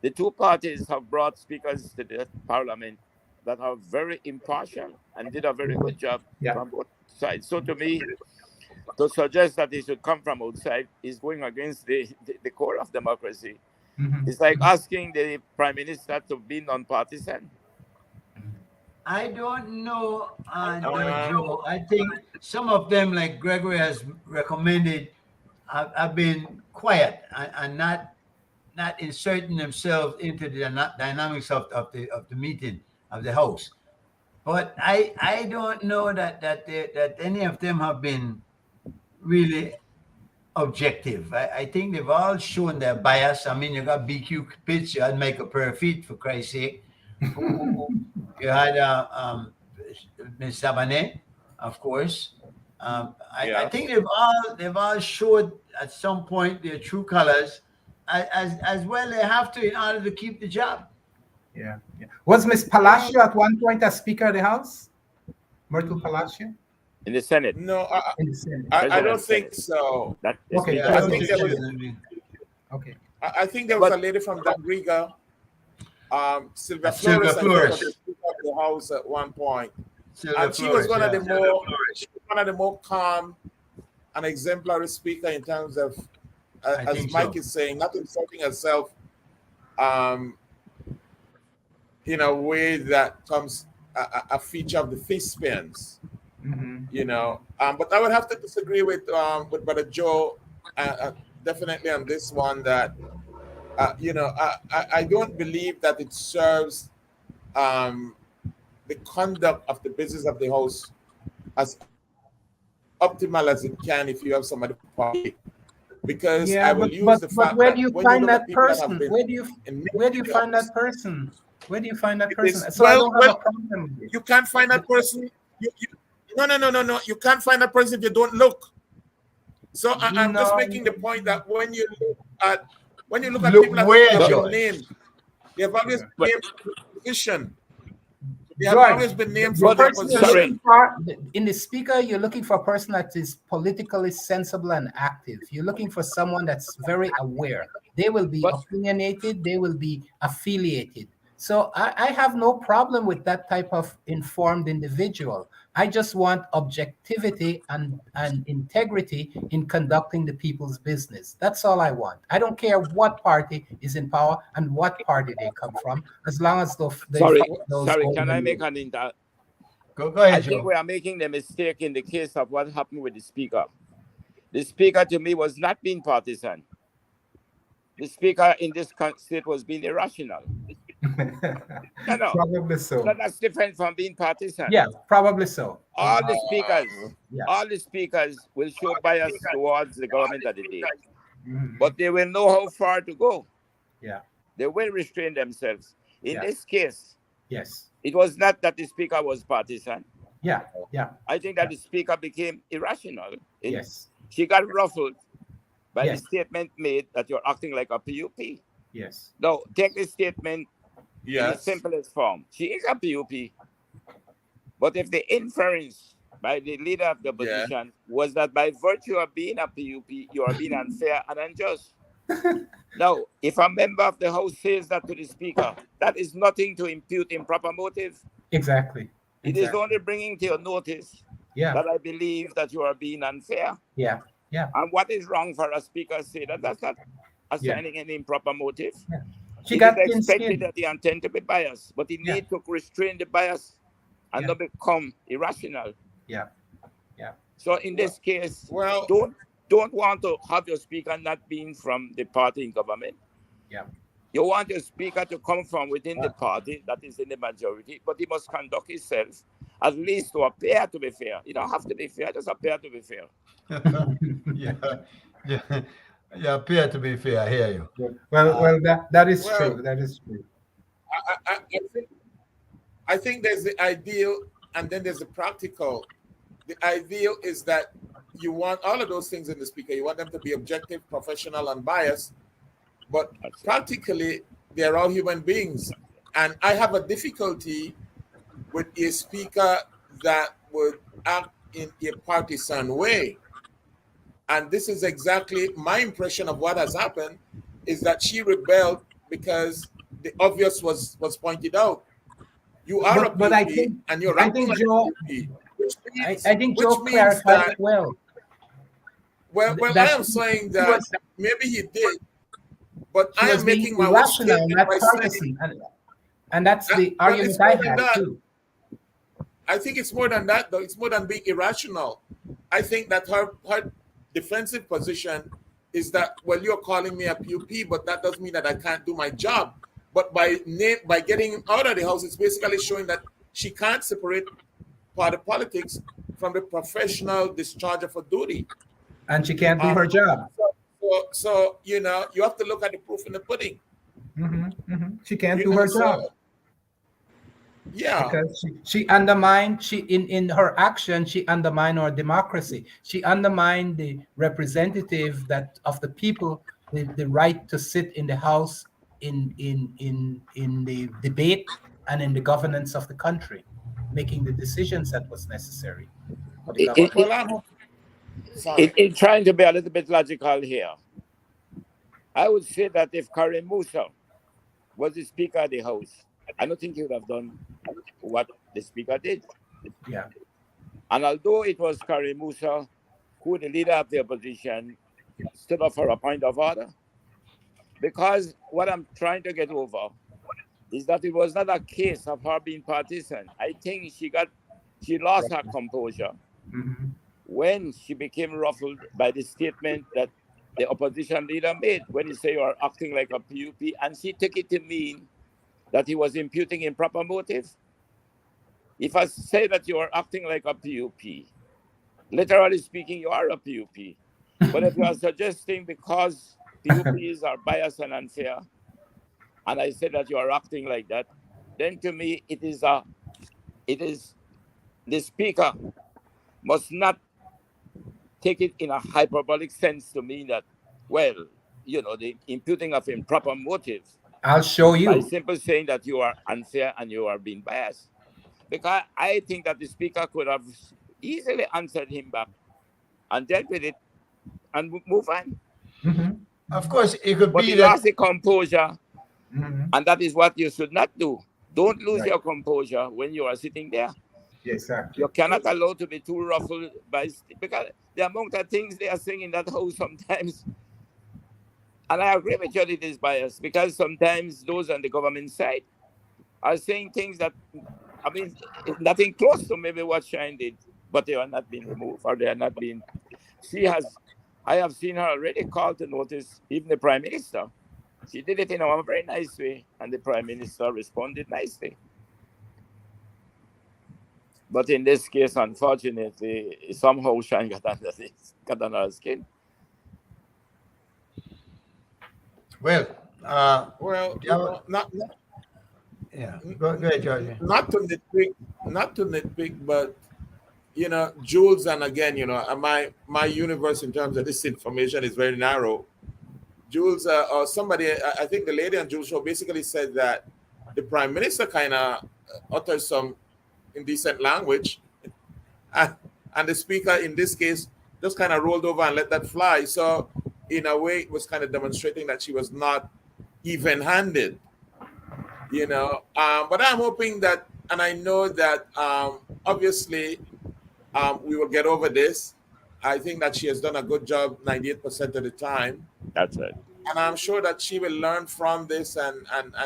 the two parties have brought speakers to the parliament that are very impartial and did a very good job from both sides. So to me, to suggest that they should come from outside is going against the core of democracy. It's like asking the prime minister to be non-partisan. I don't know, Joe. I think some of them, like Gregory has recommended, have been quiet and not inserting themselves into the dynamics of the meeting of the house. But I don't know that any of them have been really objective. I think they've all shown their bias. I mean, you got BQ Pitts, you had Michael Perfit, for Christ's sake. You had Ms. Sabanet, of course. I think they've all showed at some point their true colors, as well they have to in order to keep the job. Yeah. Was Ms. Palacio at one point a Speaker of the House? Myrtle Palacio? In the Senate? No, In the Senate. I don't think so. Okay. I think there was. Okay. I think there was a lady from Riga, Sylvia Flores, the Speaker of the House at one point, and she was one of the more calm and exemplary speaker in terms of, as Mike is saying, not insulting herself, in a way that comes a feature of the fist spins. But I would have to disagree with Brother Joe, definitely on this one. That I don't believe that it serves the conduct of the business of the house as optimal as it can if you have somebody party. Because I will use the fact where do you find that person? Where do you find that person? Where do you find that person? So I don't have a problem with it. You can't find that person. No. You can't find that person if you don't look. So I'm just making the point that when you look at people that have been named, they have always been named for position. They have always been named for their position. In the speaker, you're looking for a person that is politically sensible and active. You're looking for someone that's very aware. They will be opinionated. They will be affiliated. So I have no problem with that type of informed individual. I just want objectivity and integrity in conducting the people's business. That's all I want. I don't care what party is in power and what party they come from, as long as those. Sorry, can I make an Go ahead, I Joe. think we are making the mistake in the case of what happened with the speaker. The speaker to me was not being partisan. The speaker in this state was being irrational. No. Probably so. That's different from being partisan. Yeah, probably so. All the speakers will show bias towards the government of the day. But they will know how far to go. Yeah. They will restrain themselves. In this case, yes, it was not that the speaker was partisan. Yeah. I think that the speaker became irrational. Yes. She got ruffled by the statement made that you're acting like a PUP. Yes. Now, take the statement in the Yes. simplest form. She is a PUP. But if the inference by the leader of the opposition was that by virtue of being a PUP, you are being unfair and unjust. Now, if a member of the House says that to the speaker, that is nothing to impute improper motive. Exactly. It is only bringing to your notice that I believe that you are being unfair. Yeah. And what is wrong for a speaker to say that? That's not assigning any improper motive. She It got is expected that he intend to be biased, but he need to restrain the bias and not become irrational. Yeah. So in this case, Well, don't want to have your speaker not being from the party in government. Yeah. You want your speaker to come from within the party that is in the majority, but he must conduct himself at least to appear to be fair. You don't have to be fair, just appear to be fair. Yeah. You appear to be fair. I hear you. Well, that is Well, true. That is true. I think there's the ideal and then there's the practical. The ideal is that you want all of those things in the speaker. You want them to be objective, professional, and biased. But practically, they're all human beings. And I have a difficulty with a speaker that would act in a partisan way. And this is exactly my impression of what has happened, is that she rebelled because the obvious was pointed out. You are a But I PUP think and you're I acting think like Joe a PUP, I think Joe which means clarified that, it well. well, I That am saying he that was maybe he did, but he I was am being making my own irrational, statement not by saying, partisan, and that's the well, argument it's more I than had that. too. I think it's more than that, though. It's more than being irrational. I think that her defensive position is that, well, you're calling me a PUP, but that doesn't mean that I can't do my job. But by getting him out of the house, it's basically showing that she can't separate party politics from the professional discharge of her duty. And she can't do her job. So you know, you have to look at the proof in the pudding. She can't You do know, her so, job yeah. because she undermined in her action she undermined our democracy. She undermined the representative that of the people, the right to sit in the house in the debate and in the governance of the country, making the decisions that was necessary for the government. Well, I'm sorry. In trying to be a little bit logical here, I would say that if Karim Musa was the Speaker of the House, I don't think he would have done what the Speaker did. Yeah. And although it was Karim Musa who, the leader of the opposition, stood up for a point of order, because what I'm trying to get over is that it was not a case of her being partisan. I think she lost her composure when she became ruffled by the statement that the opposition leader made when he said you are acting like a PUP, and she took it to mean that he was imputing improper motive. If I say that you are acting like a PUP, literally speaking, you are a PUP. But if you are suggesting because PUPs are biased and unfair, and I say that you are acting like that, then to me it is the Speaker must not take it in a hyperbolic sense to mean that, well, you know, the imputing of improper motives. I'll show you. By simply saying that you are unfair and you are being biased. Because I think that the Speaker could have easily answered him back and dealt with it and move on. Of course, it could But be he that lost the composure, and that is what you should not do. Don't lose your composure when you are sitting there. Exactly. You cannot allow to be too ruffled because the amount of things they are saying in that house sometimes. And I agree with you that it is biased because sometimes those on the government side are saying things that, I mean, nothing close to maybe what Shine did, but they are not being removed or they are not being. I have seen her already called to notice even the Prime Minister. She did it in a very nice way, and the Prime Minister responded nicely. But in this case, unfortunately, somehow Shine got under her skin. well, Yeah. Go ahead, Georgie. Not to nitpick, but you know, Jules, and again, you know, my universe in terms of this information is very narrow. Jules, or somebody, I think the lady on Jules' show basically said that the Prime Minister kind of uttered some indecent language, and the Speaker in this case just kind of rolled over and let that fly. So in a way, it was kind of demonstrating that she was not even-handed, you know. But I'm hoping that, and I know that obviously we will get over this. I think that she has done a good job 98% of the time. That's right. And I'm sure that she will learn from this and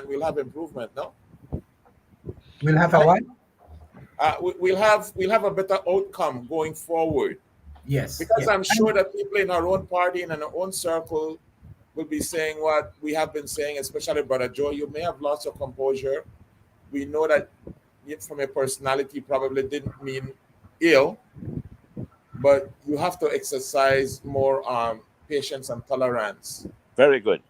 we'll have improvement, no? We'll have a what? We'll have a better outcome going forward. Yes. Because I'm sure that people in our own party and in our own circle will be saying what we have been saying, especially Brother Joe. You may have lost your composure. We know that from your personality probably didn't mean ill, but you have to exercise more patience and tolerance. Very good.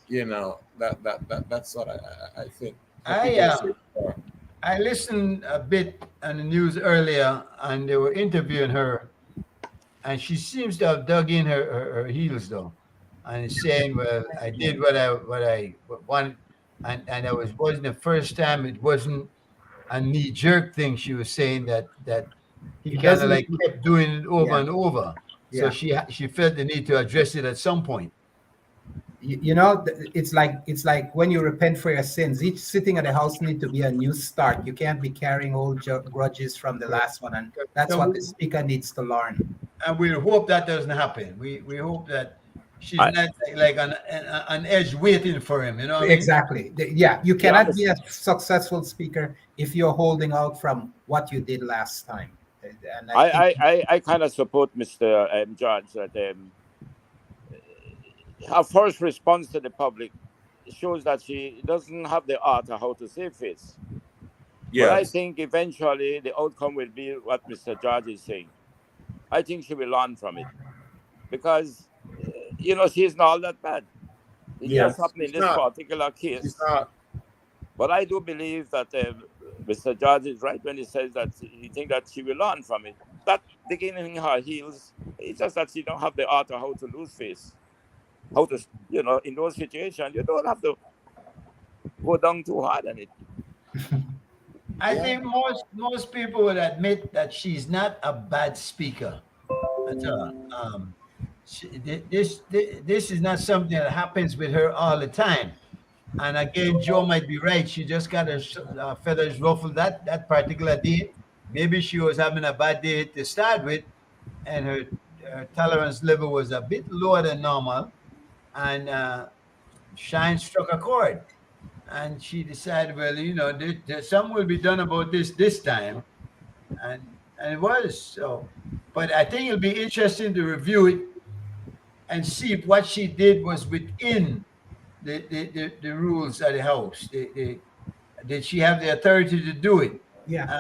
You know, that's what I think. I listened a bit on the news earlier, and they were interviewing her, and she seems to have dug in her heels though, and saying, "Well, I did what I wanted, and it wasn't the first time. It wasn't a knee jerk thing." She was saying that he kind of like kept doing it over and over, so she felt the need to address it at some point. You know, it's like when you repent for your sins, each sitting at the house need to be a new start. You can't be carrying old grudges from the last one, and that's what the speaker needs to learn. And we hope that doesn't happen. We hope that she's not like an edge waiting for him. You know what exactly. I mean? Yeah, you cannot be a successful speaker if you're holding out from what you did last time. And I kind of support Mr. Judge that her first response to the public shows that she doesn't have the art of how to save face. Yes. But I think eventually the outcome will be what Mr. George is saying. I think she will learn from it. Because, you know, she's not all that bad. It's just happening in this particular case. But I do believe that Mr. George is right when he says that he thinks that she will learn from it. That digging in her heels, it's just that she don't have the art of how to lose face. How to, you know, in those situations, you don't have to go down too hard on it. I think most people would admit that she's not a bad speaker. This is not something that happens with her all the time. And again, Joe might be right. She just got her feathers ruffled that particular day. Maybe she was having a bad day to start with, and her tolerance level was a bit lower than normal. And Shine struck a chord, and she decided, well, you know, something will be done about this time, and it was so. But I think it'll be interesting to review it and see if what she did was within the rules of the house. Did she have the authority to do it? Yeah.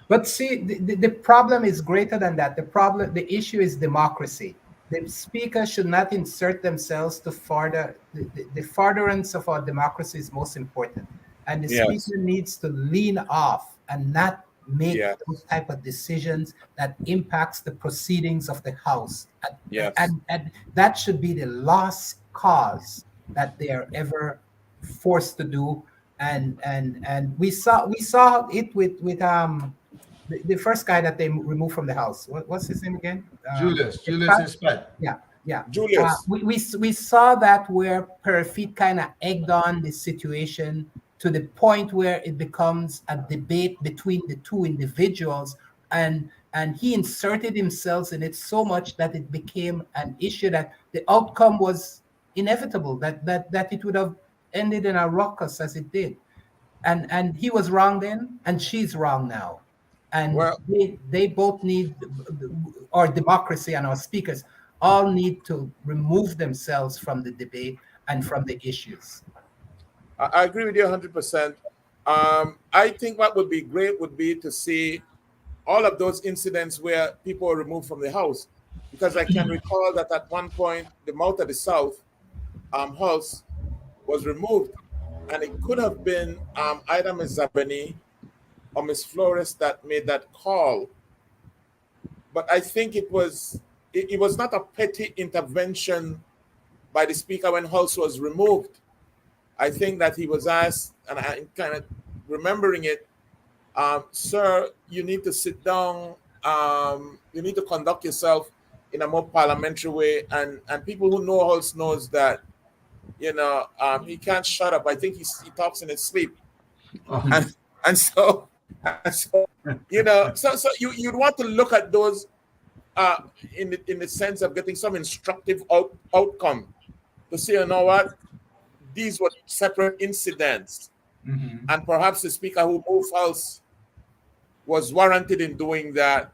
But see, the problem is greater than that. The issue is democracy. The speaker should not insert themselves to further the furtherance of our democracy is most important, and the speaker needs to lean off and not make those type of decisions that impacts the proceedings of the House. And that should be the last cause that they are ever forced to do. And we saw it with the first guy that they removed from the House. What's his name again? Julius Espat. Yeah. Julius. We saw that where Parafit kind of egged on the situation to the point where it becomes a debate between the two individuals, and he inserted himself in it so much that it became an issue that the outcome was inevitable, that it would have ended in a ruckus as it did. And he was wrong then, and she's wrong now. And they both need, our democracy and our speakers all need to remove themselves from the debate and from the issues. I agree with you 100%. I think what would be great would be to see all of those incidents where people were removed from the House. Because I can recall that at one point, the Mouth of the South House was removed. And it could have been either Ms. Zabani or Ms. Flores that made that call. But I think it was not a petty intervention by the speaker when House was removed. I think that he was asked, and I'm kind of remembering it, sir, you need to sit down, you need to conduct yourself in a more parliamentary way. And people who know House knows that, you know, he can't shut up. I think he talks in his sleep. And so, you know, so you'd want to look at those in the sense of getting some instructive outcome to say, you know what, these were separate incidents, and perhaps the speaker who moved House was warranted in doing that,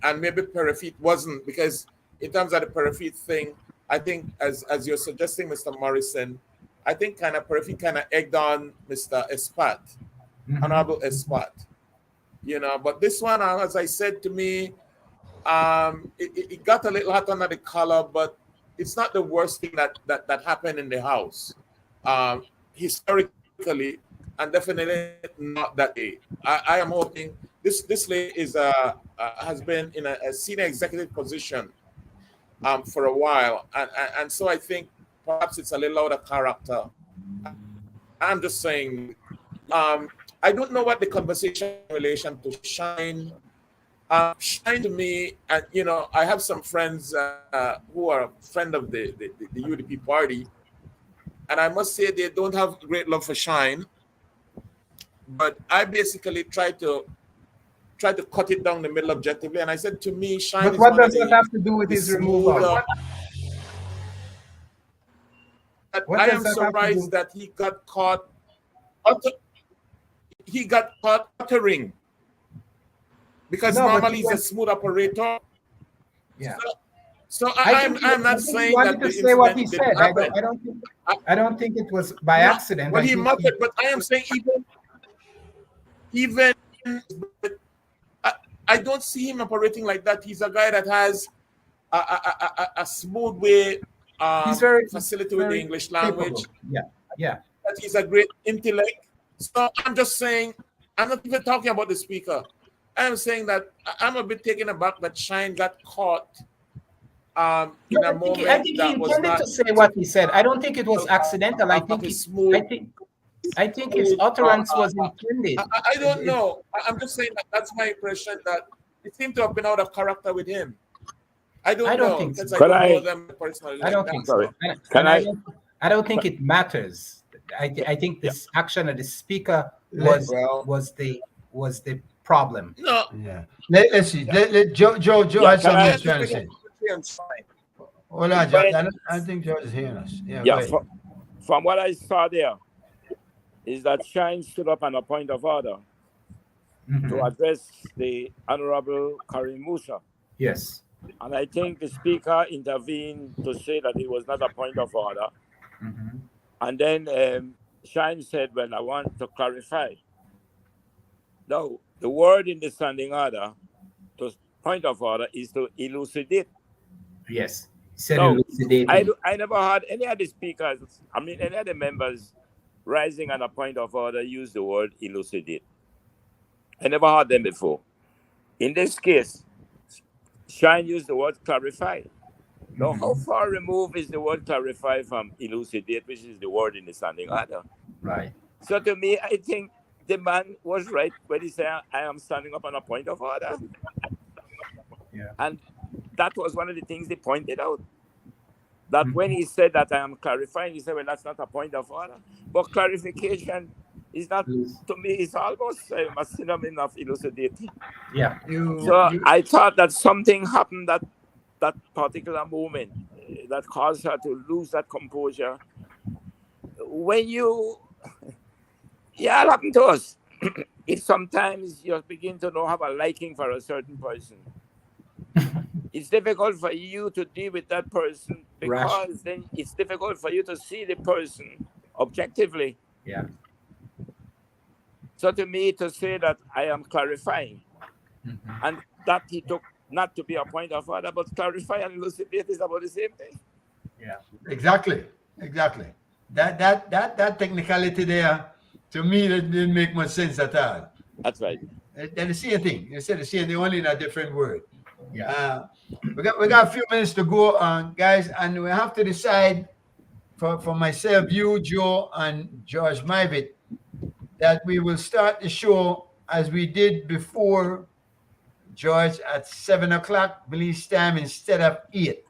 and maybe Parafit wasn't, because in terms of the Parafit thing, I think as you're suggesting, Mr. Morrison, I think Parafit kind of egged on Mr. Espat, Honorable Espat, you know. But this one, as I said, to me, It got a little hot under the collar, but it's not the worst thing that happened in the house. Historically, and definitely not that day. I am hoping this lady has been in a senior executive position for a while, and so I think perhaps it's a little out of character. I'm just saying, I don't know what the conversation in relation to Shine. Shine to me, and I have some friends who are a friend of the UDP party, and I must say they don't have great love for Shine. But I basically tried to cut it down the middle objectively, and I said, to me, Shine. But what does that have to do with his removal? I am surprised that he got caught. He got caught uttering, because normally he's a smooth operator. Yeah. So I'm not saying that to say what he said. I don't think it was by accident. Well, he muttered, but I am saying even I don't see him operating like that. He's a guy that has a smooth way. He's very facility with the English language. Capable. Yeah. That he's a great intellect. So I'm just saying, I'm not even talking about the speaker. I'm saying that I'm a bit taken aback that Shine got caught in a moment I think that he was intended not to say what he said. I don't think it was accidental. I think his utterance was intended. I don't know. I'm just saying that's my impression, that it seemed to have been out of character with him. I don't think so. I don't know them personally. I don't think so. I don't think it matters. I think this action of the speaker was the problem. No. Yeah. Let's see. Joe has something to say. Hold on, Joe. I think Joe is hearing us. Yeah. From what I saw there, is that Shine stood up on a point of order to address the Honorable Karim Musa. Yes. And I think the speaker intervened to say that it was not a point of order. And then Shine said, well, I want to clarify. Now, the word in the standing order, to point of order, is to elucidate. Yes. Said so elucidating. I never heard any of the speakers, any of the members rising on a point of order use the word elucidate. I never heard them before. In this case, Shine used the word clarify. Now, how far removed is the word clarify from elucidate, which is the word in the standing order? Right. So to me, I think the man was right when he said, I am standing up on a point of order. Yeah. And that was one of the things they pointed out. That when he said that I am clarifying, he said, well, that's not a point of order. But clarification is not, to me, it's almost a synonym of elucidating. Yeah. I thought that something happened that particular moment that caused her to lose that composure. When it happened to us. If sometimes you begin to have a liking for a certain person, it's difficult for you to deal with that person because then it's difficult for you to see the person objectively. Yeah. So to me, to say that I am clarifying, and that he took not to be a point of order, but clarify and elucidate is about the same thing. Yeah, exactly. That technicality there, to me, that didn't make much sense at all. That's right. They're the same thing. You said the same thing, only in a different word. Yeah. We got a few minutes to go, guys, and we have to decide for myself, you, Joe, and George Mivit, that we will start the show as we did before, George, at 7 o'clock release time instead of 8.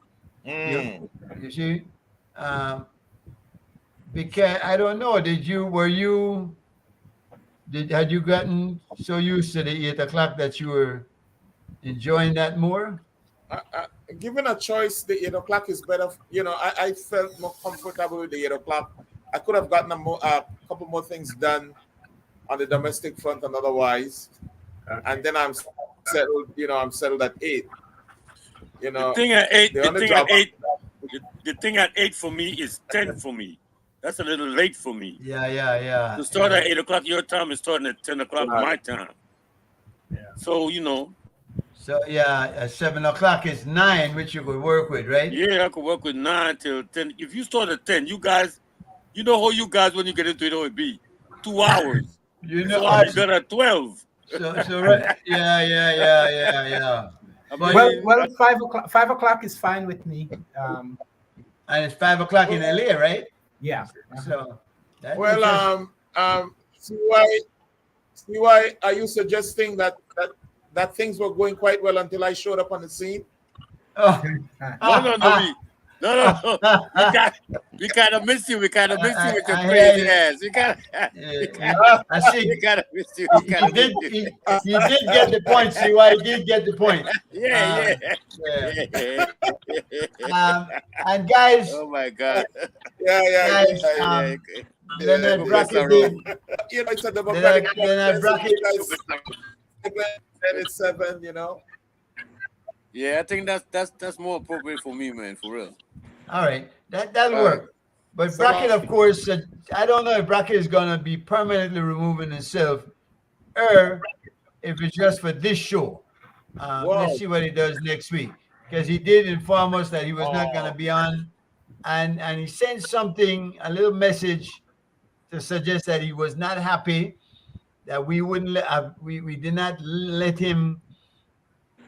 You see? Because I don't know, had you gotten so used to the 8 o'clock that you were enjoying that more? Given a choice, the 8 o'clock is better. I felt more comfortable with the 8 o'clock. I could have gotten a couple more things done on the domestic front and otherwise. Okay. And then I'm settled, I'm settled at 8. The thing at 8 for me is 10 for me. That's a little late for me. Yeah. To start at 8 o'clock your time is starting at 10 o'clock my time. Yeah. So, So yeah, at 7 o'clock is 9, which you could work with, right? Yeah, I could work with 9 till 10. If you start at 10, you guys, you know how you guys, when you get into it, it'll be 2 hours. You know, So I'll be done at 12. so right, yeah. But Well, 5 o'clock is fine with me. And it's 5 o'clock in LA, right? Yeah. So that Well, CY, are you suggesting that things were going quite well until I showed up on the scene? oh, No. We kind of miss you. We kind of miss you with your I crazy hear ass. I see. We kind of miss you. You did get the point, CY. You did get the point. Yeah. And guys, Oh my God. guys, Leonard Brackett did. You know, it's a Leonard democratic Brackett. it's 7, you know. Yeah, I think that's more appropriate for me, man. For real. All right, that'll work. But Brackett, of course, I don't know if Brackett is gonna be permanently removing himself, or if it's just for this show. Let's see what he does next week, because he did inform us that he was not gonna be on, and he sent something, a little message, to suggest that he was not happy that we wouldn't we did not let him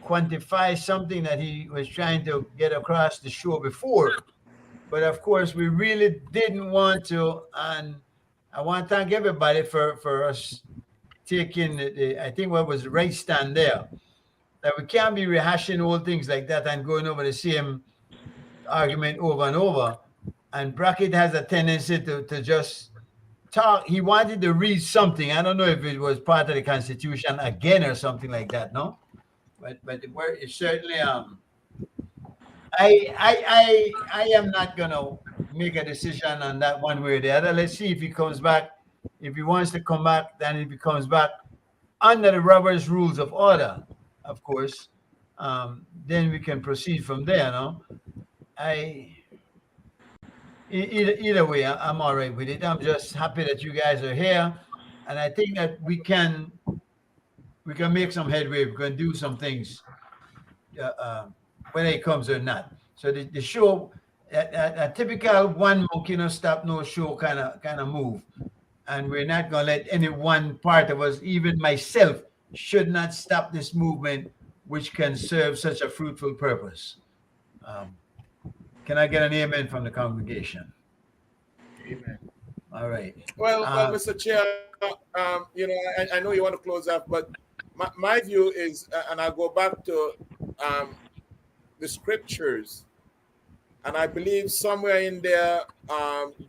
quantify something that he was trying to get across the show before. But of course, we really didn't want to, and I want to thank everybody for us taking I think what was the right stand there, that we can't be rehashing old things like that and going over the same argument over and over. And Brackett has a tendency to just talk. He wanted to read something. I don't know if it was part of the Constitution again or something like that, no? But it's certainly I am not gonna make a decision on that one way or the other. Let's see if he comes back. If he wants to come back, then if he comes back under the Robert's Rules of Order, of course, then we can proceed from there. No, either way, I'm all right with it. I'm just happy that you guys are here, and I think that we can make some headway. We can do some things, whether it comes or not. So the show, a typical one monkey no stop no show kind of move, and we're not gonna let any one part of us, even myself, should not stop this movement, which can serve such a fruitful purpose. Can I get an amen from the congregation? Amen. All right. Well, Mr. Chair, you know, I know you want to close up, but my view is, and I'll go back to the scriptures, and I believe somewhere in there,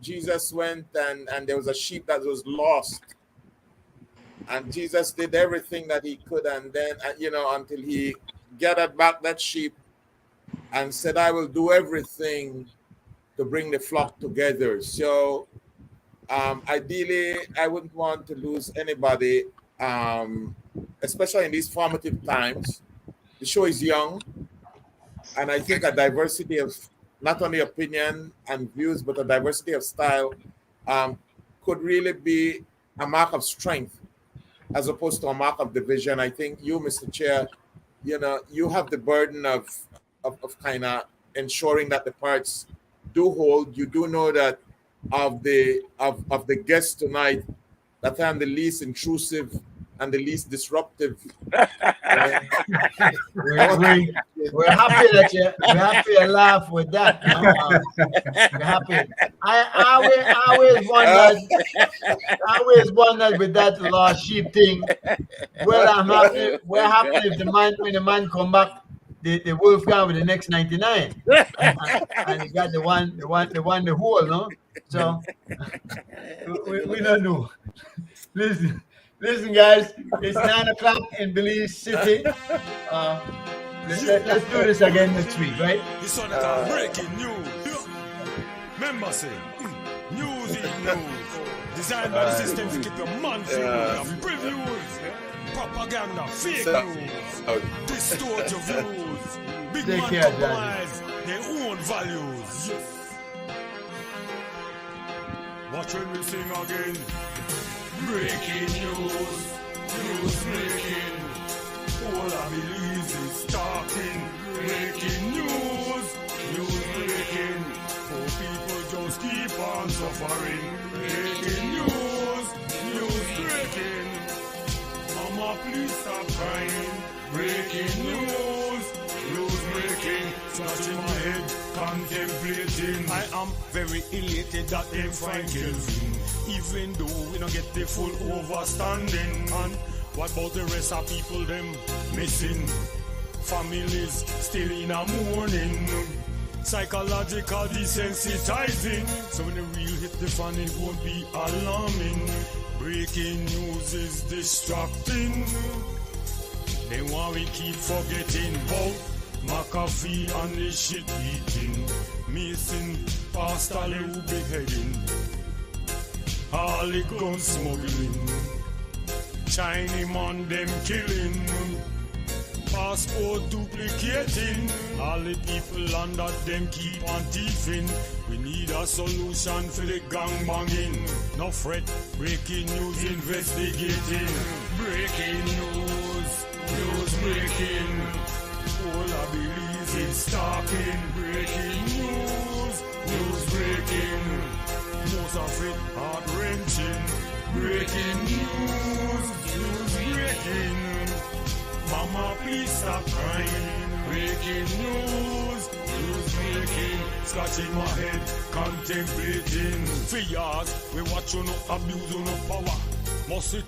Jesus went and there was a sheep that was lost, and Jesus did everything that he could, and then, you know, until he gathered back that sheep and said, I will do everything to bring the flock together. So ideally, I wouldn't want to lose anybody, especially in these formative times. The show is young, and I think a diversity of not only opinion and views, but a diversity of style could really be a mark of strength as opposed to a mark of division. I think you, Mr. Chair, you know, you have the burden of kind of ensuring that the parts do hold. You do know that of the guests tonight, that I'm the least intrusive and the least disruptive. We're happy that we're happy to laugh with that. We're happy. I always wondered with that lost sheep thing. Well, I'm happy. We're happy if when the man come back, the wolf gone with the next 99, and he got the whole, no. So we don't know. Listen, guys, it's 9 o'clock in Belize City. Let's do this again next week, right? This one is breaking news. Remember, say, news is news. Designed by the system to keep your man fueled. Previews, propaganda, fake news, distort your views. Big man compromise their own values. Watch when we sing again. Breaking news, news breaking. All I believe is talking, breaking news, news breaking. Poor people just keep on suffering. Breaking news, news breaking. Mama, please stop crying. Breaking news, news breaking. Scratching my head, contemplating. I am very elated that they find Kelvin, even though we don't get the full overstanding. And what about the rest of people them missing? Families still in a mourning. Psychological desensitizing. So when the real hit the fan, it won't be alarming. Breaking news is distracting. Then why we keep forgetting about McAfee and the shit eating, Mason, Pastor Lou beheading, all the gun smuggling, Chinese man them killing, passport duplicating, all the people under them keep on thieving. We need a solution for the gang banging. No fret, breaking news investigating. Breaking news, news breaking. All I believe is talking. Breaking news, news breaking. Most of it heart-wrenching. Breaking news, news breaking. Mama, please stop crying. Breaking news, news breaking. Scratching my head, contemplating. For years, we watch you no abuse, you no power. Must it